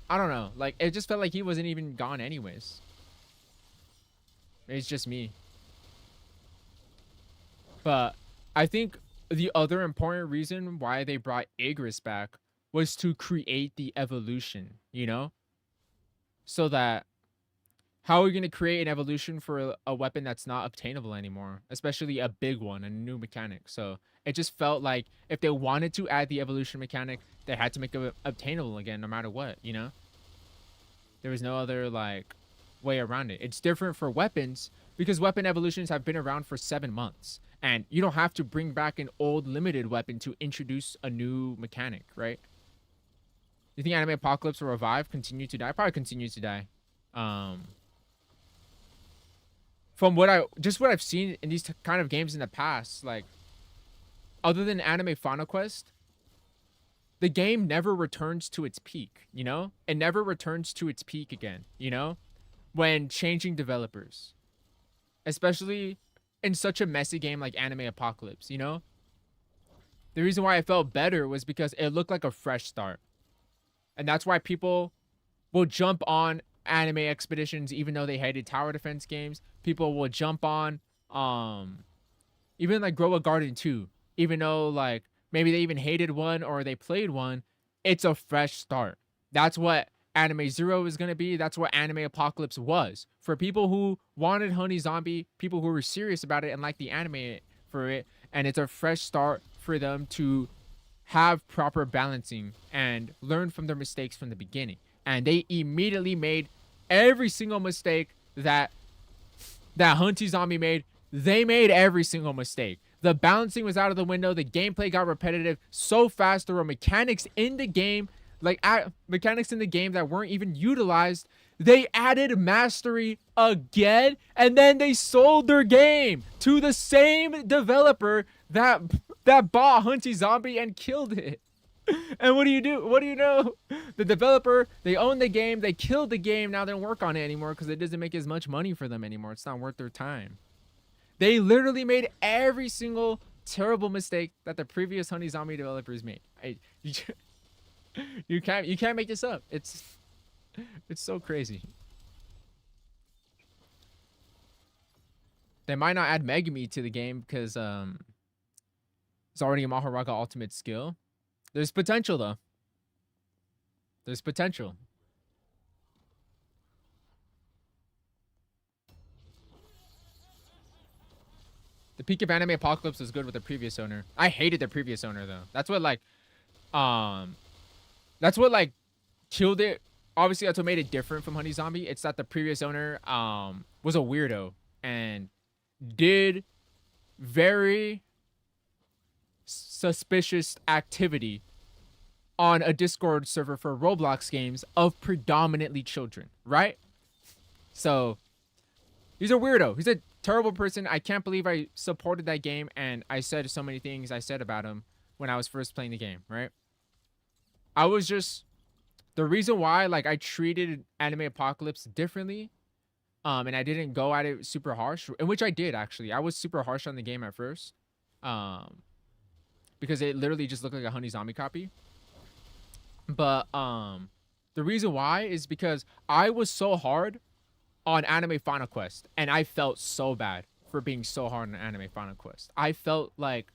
I don't know. Like it just felt like he wasn't even gone anyways. It's just me. But I think the other important reason why they brought Igris back was to create the evolution, you know? So that how are we going to create an evolution for a weapon that's not obtainable anymore? Especially a big one, a new mechanic. So it just felt like if they wanted to add the evolution mechanic, they had to make it obtainable again, no matter what, you know? There was no other like way around it. It's different for weapons because weapon evolutions have been around for 7 months. And you don't have to bring back an old limited weapon to introduce a new mechanic, right? You think Anime Apocalypse will revive, continue to die? Probably continue to die. From what I've seen in these kind of games in the past, like other than Anime Final Quest, the game never returns to its peak, you know? It never returns to its peak again, you know? When changing developers. Especially in such a messy game like Anime Apocalypse, you know? The reason why I felt better was because it looked like a fresh start. And that's why people will jump on Anime Expeditions even though they hated tower defense games. People will jump on even like Grow a Garden 2. Even though like maybe they even hated one or they played one, it's a fresh start. That's what Anime Zero is going to be. That's what Anime Apocalypse was. For people who wanted Honey Zombie, people who were serious about it and liked the anime for it, and it's a fresh start for them to have proper balancing and learn from their mistakes from the beginning. And they immediately made every single mistake that Hunty Zombie made. They made every single mistake. The balancing was out of the window. The gameplay got repetitive so fast. There were mechanics in the game, mechanics in the game that weren't even utilized. They added mastery again, and then they sold their game to the same developer that bought Hunty Zombie and killed it. And what do you do? What do you know? The developer, they own the game, they killed the game, now they don't work on it anymore because it doesn't make as much money for them anymore. It's not worth their time. They literally made every single terrible mistake that the previous Honey Zombie developers made. You can't make this up. It's so crazy. They might not add Megami to the game because it's already a Maharaga ultimate skill. There's potential though. There's potential. The peak of Anime Apocalypse was good with the previous owner. I hated the previous owner though. That's what killed it. Obviously that's what made it different from Honey Zombie. It's that the previous owner was a weirdo and did very suspicious activity on a Discord server for Roblox games of predominantly children, right? So he's a weirdo. He's a terrible person. I can't believe I supported that game and I said so many things I said about him when I was first playing the game, right? I was just, the reason why like I treated Anime Apocalypse differently and I didn't go at it super harsh, in which I did actually. I was super harsh on the game at first because it literally just looked like a Honey Zombie copy. But the reason why is because I was so hard on Anime Final Quest and I felt so bad for being so hard on Anime Final Quest. I felt like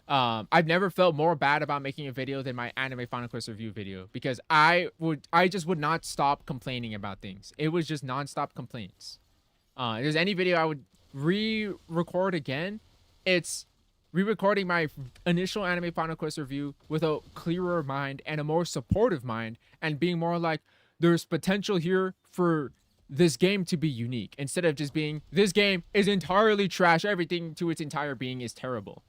I've never felt more bad about making a video than my Anime Final Quest review video because I just would not stop complaining about things. It was just non-stop complaints. If there's any video I would re-record again, it's re-recording my initial Anime Final Quest review with a clearer mind and a more supportive mind and being more like, there's potential here for this game to be unique instead of just being, this game is entirely trash. Everything to its entire being is terrible.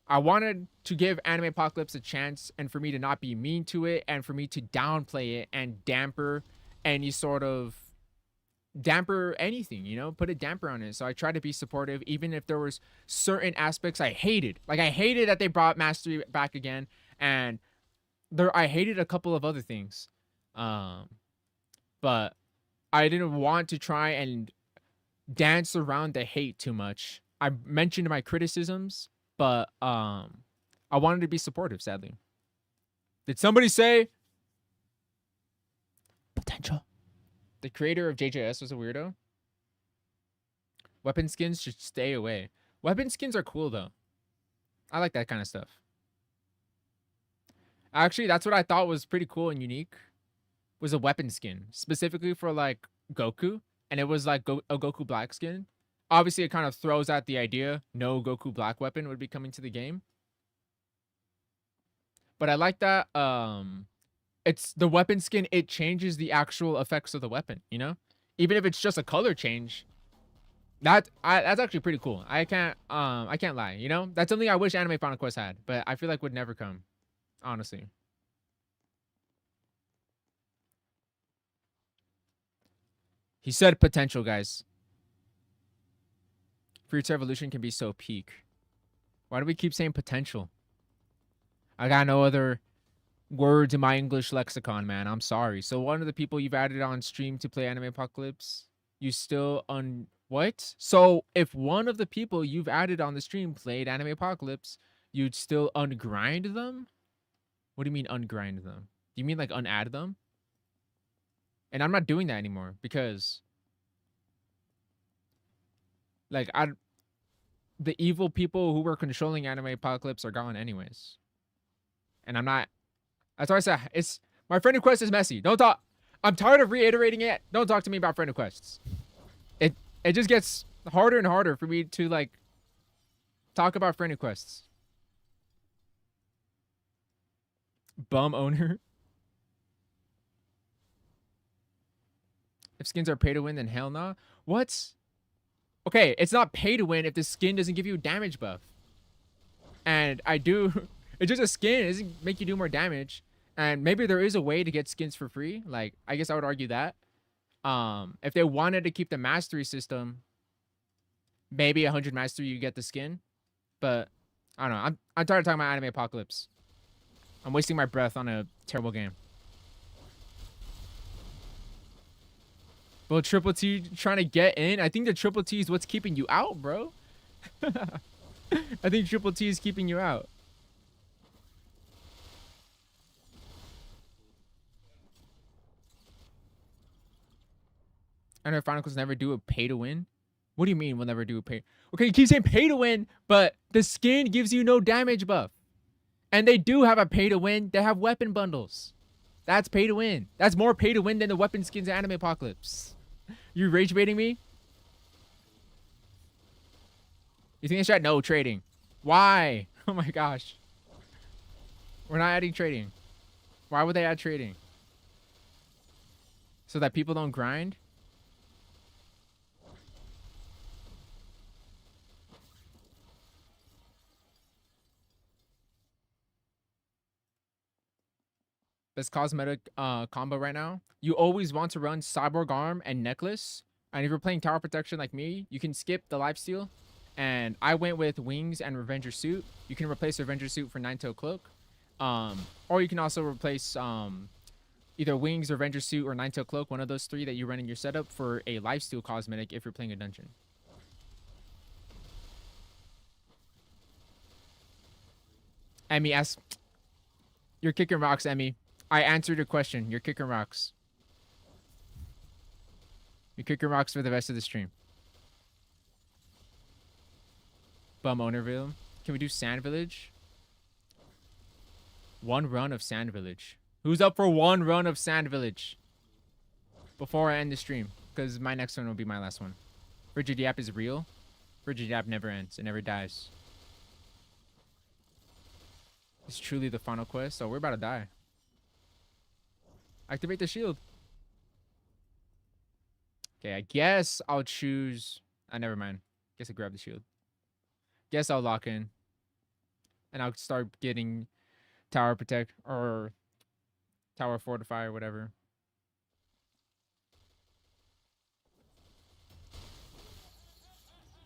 I wanted to give Anime Apocalypse a chance and for me to not be mean to it and for me to downplay it and damper any sort of damper anything, you know, put a damper on it. So I tried to be supportive, even if there was certain aspects I hated. Like I hated that they brought Mastery back again, and I hated a couple of other things. But I didn't want to try and dance around the hate too much. I mentioned my criticisms, but I wanted to be supportive, sadly. Did somebody say potential? The creator of JJS was a weirdo. Weapon skins should stay away. Weapon skins are cool though. I like that kind of stuff. Actually, that's what I thought was pretty cool and unique. Was a weapon skin specifically for like Goku, and it was like a Goku black skin. Obviously, it kind of throws out the idea no Goku black weapon would be coming to the game. But I like that. It's the weapon skin. It changes the actual effects of the weapon. You know, even if it's just a color change. That's actually pretty cool. I can't lie. You know, that's something I wish Anime Final Quest had, but I feel like would never come. Honestly. He said potential, guys. Fruits Evolution can be so peak. Why do we keep saying potential? I got no other words in my English lexicon, man. I'm sorry. So one of the people you've added on stream to play Anime Apocalypse, you still what? So if one of the people you've added on the stream played Anime Apocalypse, you'd still ungrind them? What do you mean ungrind them? Do you mean like unadd them? And I'm not doing that anymore because like the evil people who were controlling Anime Apocalypse are gone anyways. And I'm not. That's why I said it's my friend request is messy. Don't talk. I'm tired of reiterating it. Don't talk to me about friend requests. It just gets harder and harder for me to like talk about friend requests. Bum owner. If skins are pay to win, then hell nah. What? Okay, it's not pay to win if the skin doesn't give you a damage buff. And I do. It's just a skin. It doesn't make you do more damage. And maybe there is a way to get skins for free. Like, I guess I would argue that. If they wanted to keep the mastery system, maybe 100 mastery, you get the skin. But, I don't know. I'm tired of talking about Anime Apocalypse. I'm wasting my breath on a terrible game. Well, Triple T trying to get in. I think the Triple T is what's keeping you out, bro. I think Triple T is keeping you out. I know Final Quest never do a pay to win. What do you mean we'll never do a pay? Okay, you keep saying pay to win, but the skin gives you no damage buff. And they do have a pay to win. They have weapon bundles. That's pay to win. That's more pay to win than the weapon skins in Anime Apocalypse. You rage baiting me? You think they should add no trading? Why? Oh my gosh. We're not adding trading. Why would they add trading? So that people don't grind? Best cosmetic combo right now. You always want to run Cyborg Arm and Necklace. And if you're playing Tower Protection like me, you can skip the Lifesteal. And I went with Wings and Revenger Suit. You can replace Revenger Suit for Nine-Tailed Cloak. Or you can also replace either Wings, Revenger Suit, or Nine-Tailed Cloak. One of those three that you run in your setup for a Lifesteal cosmetic if you're playing a dungeon. Emmy asks, you're kicking rocks, Emmy. I answered your question. You're kicking rocks. You're kicking rocks for the rest of the stream. Bum Ownerville. Can we do Sand Village? One run of Sand Village. Who's up for one run of Sand Village? Before I end the stream. Because my next one will be my last one. Frigid Yap is real. Frigid Yap never ends. It never dies. It's truly the final quest. So we're about to die. Activate the shield. Okay, I guess I'll choose... never mind. Guess I grab the shield. Guess I'll lock in. and I'll start getting tower protect or tower fortify or whatever.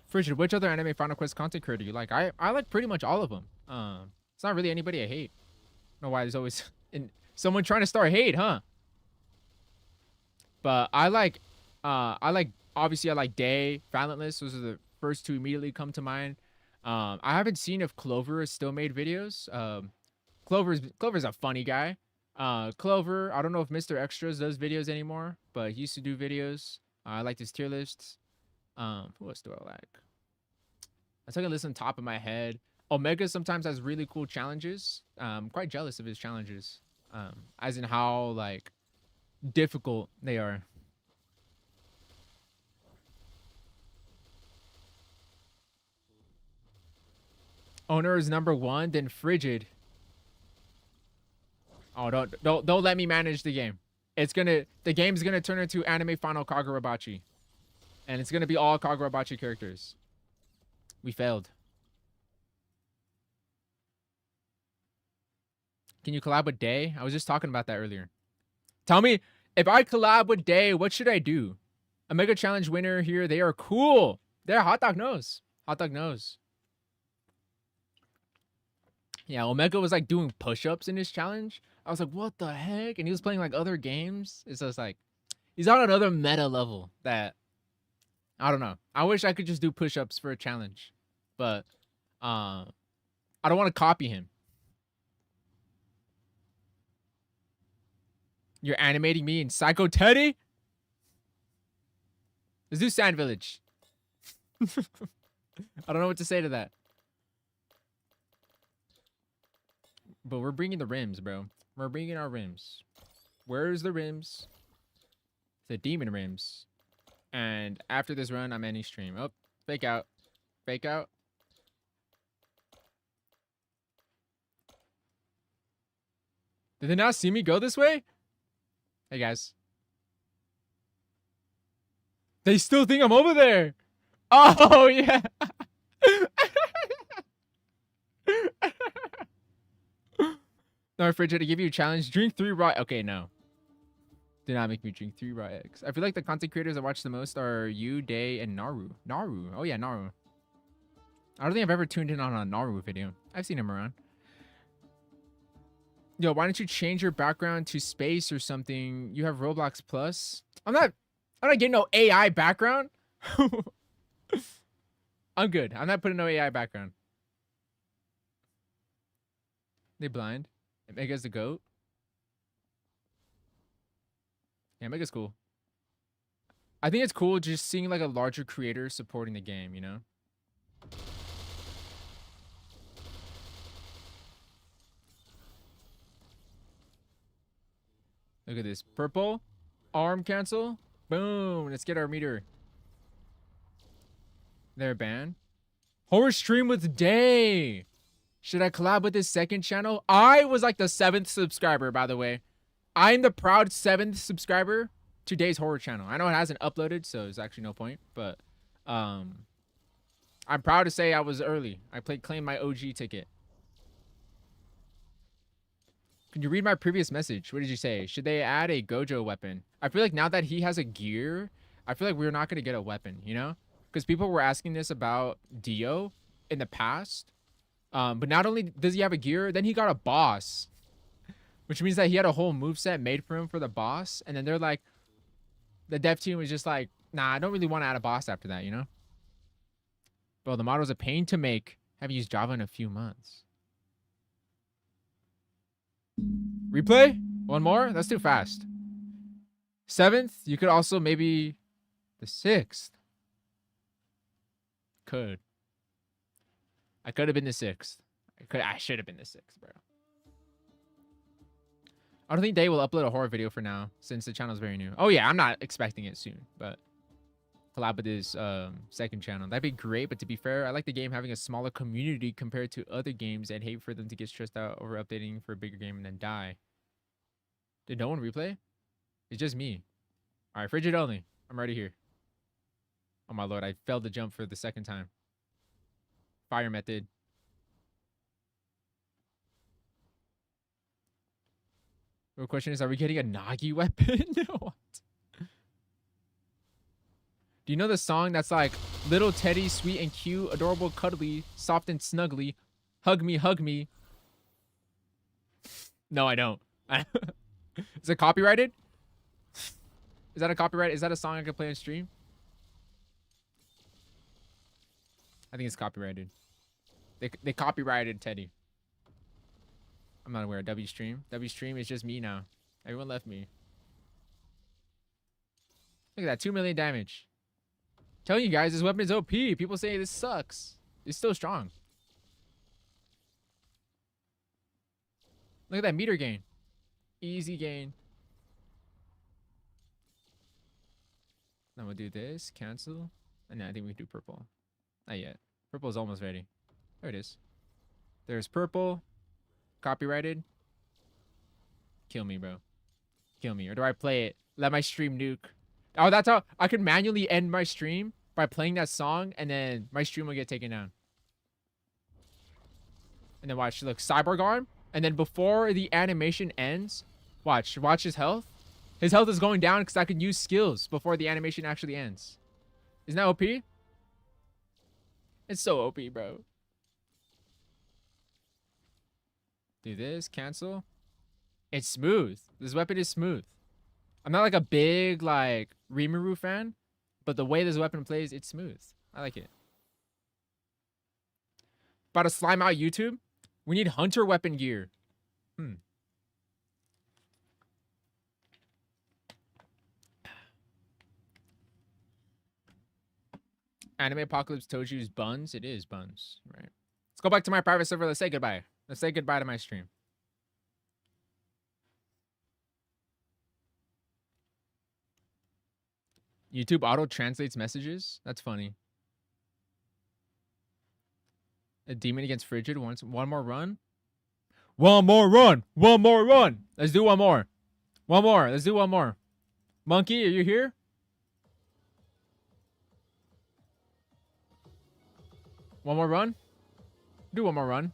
Frigid, which other anime Final Quest content creator you like? I like pretty much all of them. It's not really anybody I hate. I don't know why there's always someone trying to start hate, huh? But I like obviously I like Day, Valentless. Those are the first two immediately come to mind. I haven't seen if Clover has still made videos. Clover's a funny guy. Clover, I don't know if Mr. Extras does videos anymore, but he used to do videos. I liked his tier lists. Who else do I like? I took a listen top of my head. Omega sometimes has really cool challenges. I'm quite jealous of his challenges. As in how like difficult they are. Owner is number 1, then Frigid. Oh, don't let me manage the game. The game's gonna turn into anime Final Kagurabachi. And it's gonna be all Kagurabachi characters. We failed. Can you collab with Day? I was just talking about that earlier. Tell me, if I collab with Day, what should I do? A Mega Challenge winner here. They are cool. They're Hot Dog Nose. Hot Dog Nose. Yeah, Omega was like doing push-ups in his challenge. I was like, what the heck? And he was playing like other games. It's just like, he's on another meta level that, I don't know. I wish I could just do push-ups for a challenge. But I don't want to copy him. You're animating me in Psycho Teddy? Let's do Sand Village. I don't know what to say to that. But we're bringing the rims, bro. We're bringing our rims. Where's the rims? The demon rims. And after this run, I'm ending stream. Oh, fake out. Fake out. Did they not see me go this way? Hey, guys. They still think I'm over there. Oh, yeah. No, Frigid, to give you a challenge. Drink 3 raw. Okay, no. Do not make me drink 3 raw eggs. I feel like the content creators I watch the most are you, Day, and Naru. Naru. Oh, yeah, Naru. I don't think I've ever tuned in on a Naru video. I've seen him around. Yo, why don't you change your background to space or something? You have Roblox Plus. I'm not getting no AI background. I'm good. I'm not putting no AI background. They blind. Mega's the GOAT. Yeah, Mega's cool. I think it's cool just seeing like a larger creator supporting the game, you know? Look at this. Purple. Arm cancel. Boom. Let's get our meter. They're banned. Horror stream with Day. Should I collab with his second channel? I was like the 7th subscriber, by the way. I'm the proud 7th subscriber to Day's horror channel. I know it hasn't uploaded, so there's actually no point. But I'm proud to say I was early. I claimed my OG ticket. Can you read my previous message? What did you say? Should they add a Gojo weapon? I feel like now that he has a gear, I feel like we're not going to get a weapon, you know? Because people were asking this about Dio in the past. But not only does he have a gear, then he got a boss. Which means that he had a whole moveset made for him for the boss. And then they're like, the dev team was just like, nah, I don't really want to add a boss after that, you know? Bro, the model's a pain to make. Haven't used Java in a few months. Replay? One more? That's too fast. 7th? You could also maybe the 6th. Could. I could have been the 6th. I should have been the 6th, bro. I don't think Day will upload a horror video for now, since the channel is very new. Oh, yeah, I'm not expecting it soon, but collab with his second channel. That'd be great, but to be fair, I like the game having a smaller community compared to other games and hate for them to get stressed out over updating for a bigger game and then die. Did no one replay? It's just me. All right, Frigid only. I'm already here. Oh, my lord, I failed the jump for the 2nd time. Fire method. Real question is, are we getting a Nagi weapon? What? Do you know the song that's like, little Teddy, sweet and cute, adorable, cuddly, soft and snuggly, hug me, hug me? No, I don't. Is it copyrighted? Is that a copyright? Is that a song I can play on stream? I think it's copyrighted. They copyrighted Teddy. I'm not aware. W stream. W stream is just me now. Everyone left me. Look at that. 2 million damage. Telling you guys, this weapon is OP. People say this sucks. It's still strong. Look at that meter gain. Easy gain. Now we'll do this. Cancel. And I think we can do purple. Not yet. Purple is almost ready. There it is. There's purple. Copyrighted. Kill me, bro. Kill me. Or do I play it? Let my stream nuke. Oh, that's how I could manually end my stream by playing that song, and then my stream will get taken down. And then watch, look, cyborg arm, and then before the animation ends, watch his health. His health is going down because I can use skills before the animation actually ends. Isn't that OP? It's so OP, bro. Do this, cancel. It's smooth. This weapon is smooth. I'm not like a big like Rimuru fan, but the way this weapon plays, it's smooth. I like it. About to slime out YouTube? We need hunter weapon gear. Anime Apocalypse told you is buns. It is buns, right? Let's go back to my private server. Let's say goodbye. Let's say goodbye to my stream. YouTube auto translates messages. That's funny. A demon against Frigid wants one more run. One more run. One more run. Let's do one more. One more. Let's do one more. Monkey, are you here? One more run? Do one more run.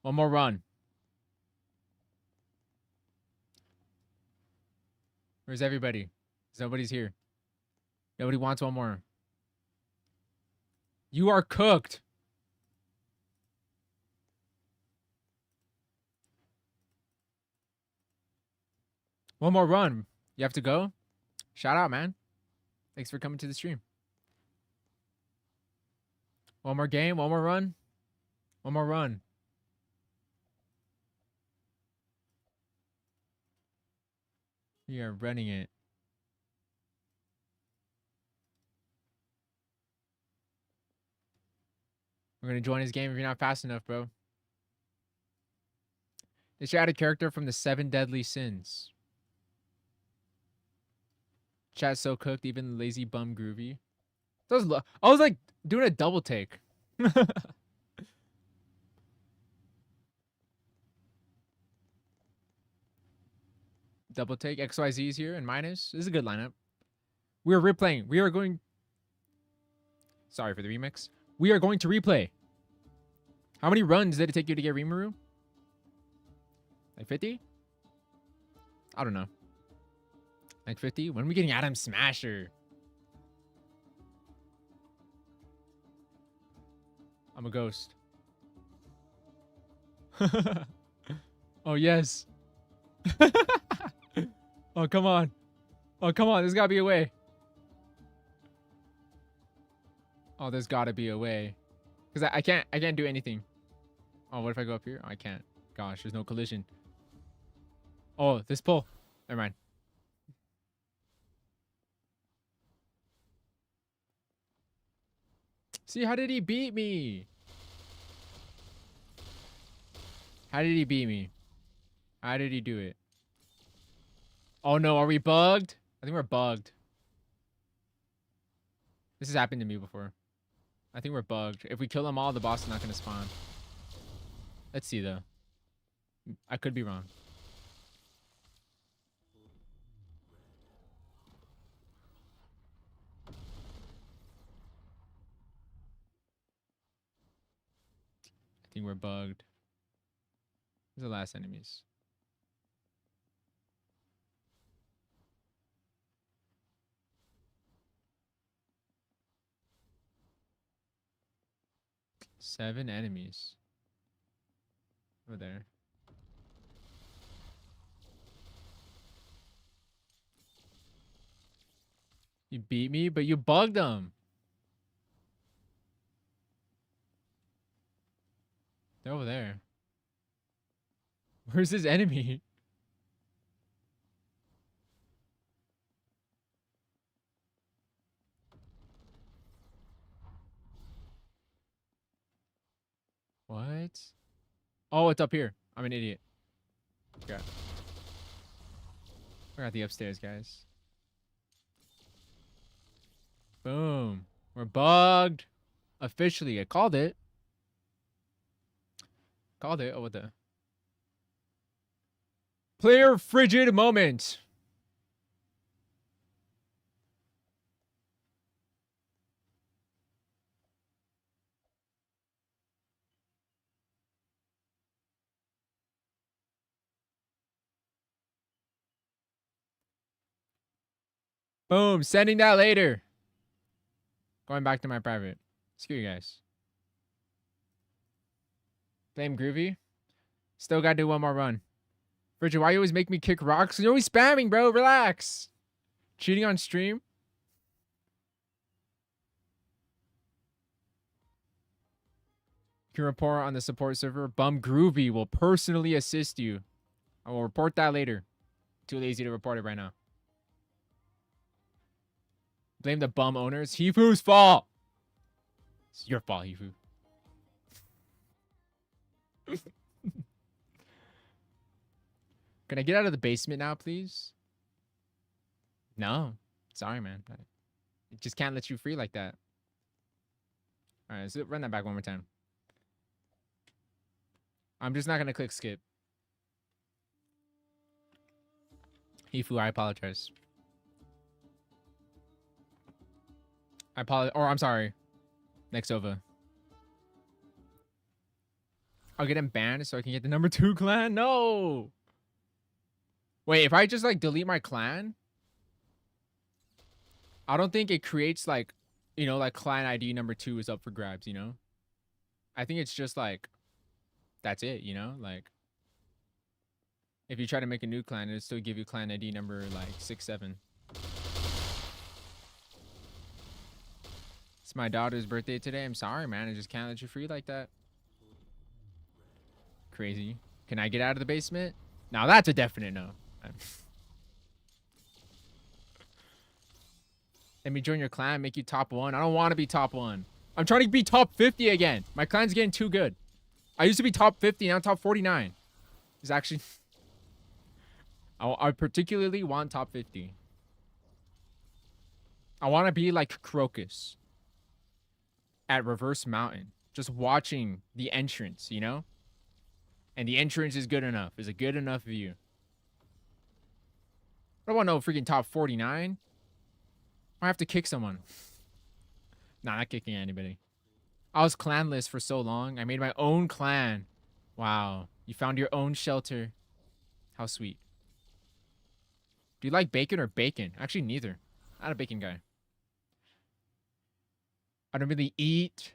One more run. Where's everybody? Nobody's here. Nobody wants one more. You are cooked. One more run. You have to go? Shout out, man. Thanks for coming to the stream. One more game. One more run. One more run. We are running it. We're going to join his game if you're not fast enough, bro. They should add a character from the 7 Deadly Sins. Chat so cooked, even lazy bum groovy. I was like doing a double take. Double take. XYZ is here and minus. This is a good lineup. We are replaying. We are going... Sorry for the remix. We are going to replay. How many runs did it take you to get Rimuru? Like 50? I don't know. Like 50? When are we getting Adam Smasher? I'm a ghost. Oh, yes. Oh, come on. Oh, come on. There's got to be a way. Oh, there's got to be a way. Because I can't do anything. Oh, what if I go up here? Oh, I can't. Gosh, there's no collision. Oh, this pull. Never mind. See, how did he beat me? How did he beat me? How did he do it? Oh no, are we bugged? I think we're bugged. This has happened to me before. I think we're bugged. If we kill them all, the boss is not going to spawn. Let's see though. I could be wrong. think we're bugged. Who's the last enemies? Seven enemies. Over there. You beat me, but you bugged them. They're over there. Where's his enemy? What? Oh, it's up here. I'm an idiot. Okay. We're at the upstairs, guys. Boom. We're bugged. Officially. I called it. Called it. Oh, what the? Player frigid moment. Boom. Sending that later. Going back to my private. Screw you guys. Blame Groovy. Still gotta do one more run. Frigid, why you always make me kick rocks? You're always spamming, bro. Relax. Cheating on stream? You can report on the support server. Bum Groovy will personally assist you. I will report that later. Too lazy to report it right now. Blame the bum owners. Hifu's fault. It's your fault, Hifu. Can I get out of the basement now, please? No. Sorry, man. I just can't let you free like that. All right, let's run that back one more time. I'm just not going to click skip. Hifu, I apologize. I apologize. Or I'm sorry. Nexova. I'll get him banned so I can get the number 2 clan? No! Wait, if I just like delete my clan, I don't think it creates like, you know, like clan ID number 2 is up for grabs, you know? I think it's just like, that's it, you know? Like, if you try to make a new clan, it'll still give you clan ID number like 6, 7. It's my daughter's birthday today. I'm sorry, man. I just can't let you free like that. Crazy. Can I get out of the basement? Now that's a definite no. Let me join your clan, make you top 1. I don't want to be top 1. I'm trying to be top 50 again. My clan's getting too good. I used to be top 50, now top 49. It's actually... I particularly want top 50. I want to be like Crocus at Reverse Mountain. Just watching the entrance, you know? And the entrance is good enough. Is a good enough view. I don't want no freaking top 49. I have to kick someone. Nah, not kicking anybody. I was clanless for so long. I made my own clan. Wow. You found your own shelter. How sweet. Do you like bacon or bacon? Actually, neither. Not a bacon guy. I don't really eat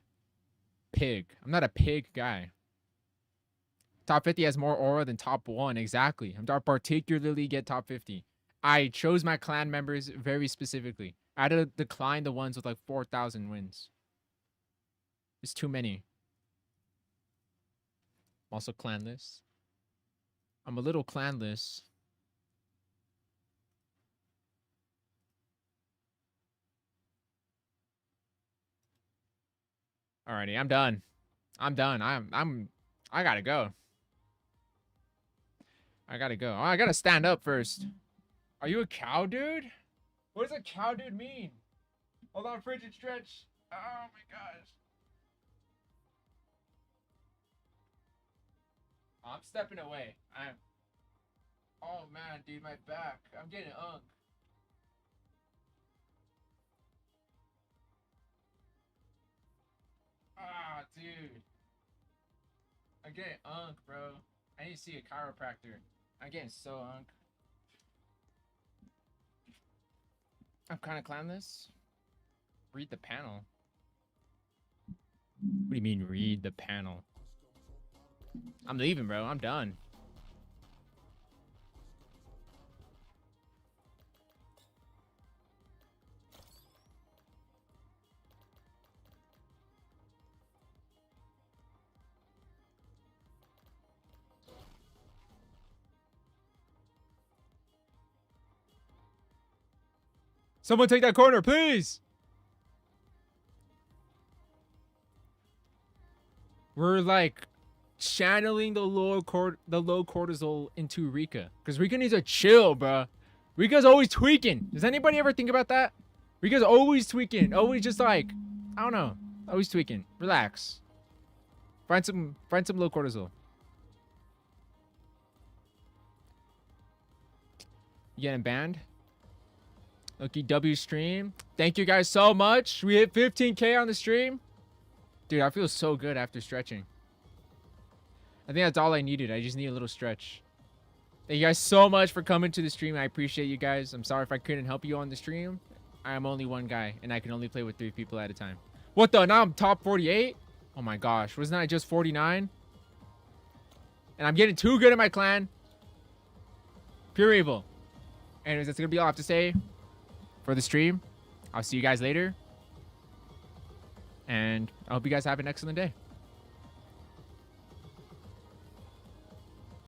pig. I'm not a pig guy. Top 50 has more aura than top 1. Exactly. I'm not particularly get top 50. I chose my clan members very specifically. I had to decline the ones with like 4,000 wins. It's too many. I'm also clanless. I'm a little clanless. Alrighty, I'm done. I'm done. I gotta go. I gotta go. Oh, I gotta stand up first. Are you a cow dude? What does a cow dude mean? Hold on, frigid stretch. Oh my gosh. I'm stepping away. Oh man, dude, my back. I'm getting unk. Ah, dude. I'm getting unk, bro. I need to see a chiropractor. I'm getting so unk. I'm kind of clown this. Read the panel. What do you mean read the panel? I'm leaving, bro. I'm done. Someone take that corner, please. We're like channeling the low cortisol into Rika, because Rika needs to chill, bro. Rika's always tweaking. Does anybody ever think about that? Rika's always tweaking, always just like, I don't know, always tweaking. Relax. Find some low cortisol. You getting banned? Okie W stream. Thank you guys so much. We hit 15K on the stream. Dude, I feel so good after stretching. I think that's all I needed. I just need a little stretch. Thank you guys so much for coming to the stream. I appreciate you guys. I'm sorry if I couldn't help you on the stream. I am only one guy, and I can only play with 3 people at a time. What the? Now I'm top 48? Oh my gosh. Wasn't I just 49? And I'm getting too good at my clan. Pure evil. Anyways, that's going to be all I have to say for the stream. I'll see you guys later. And I hope you guys have an excellent day.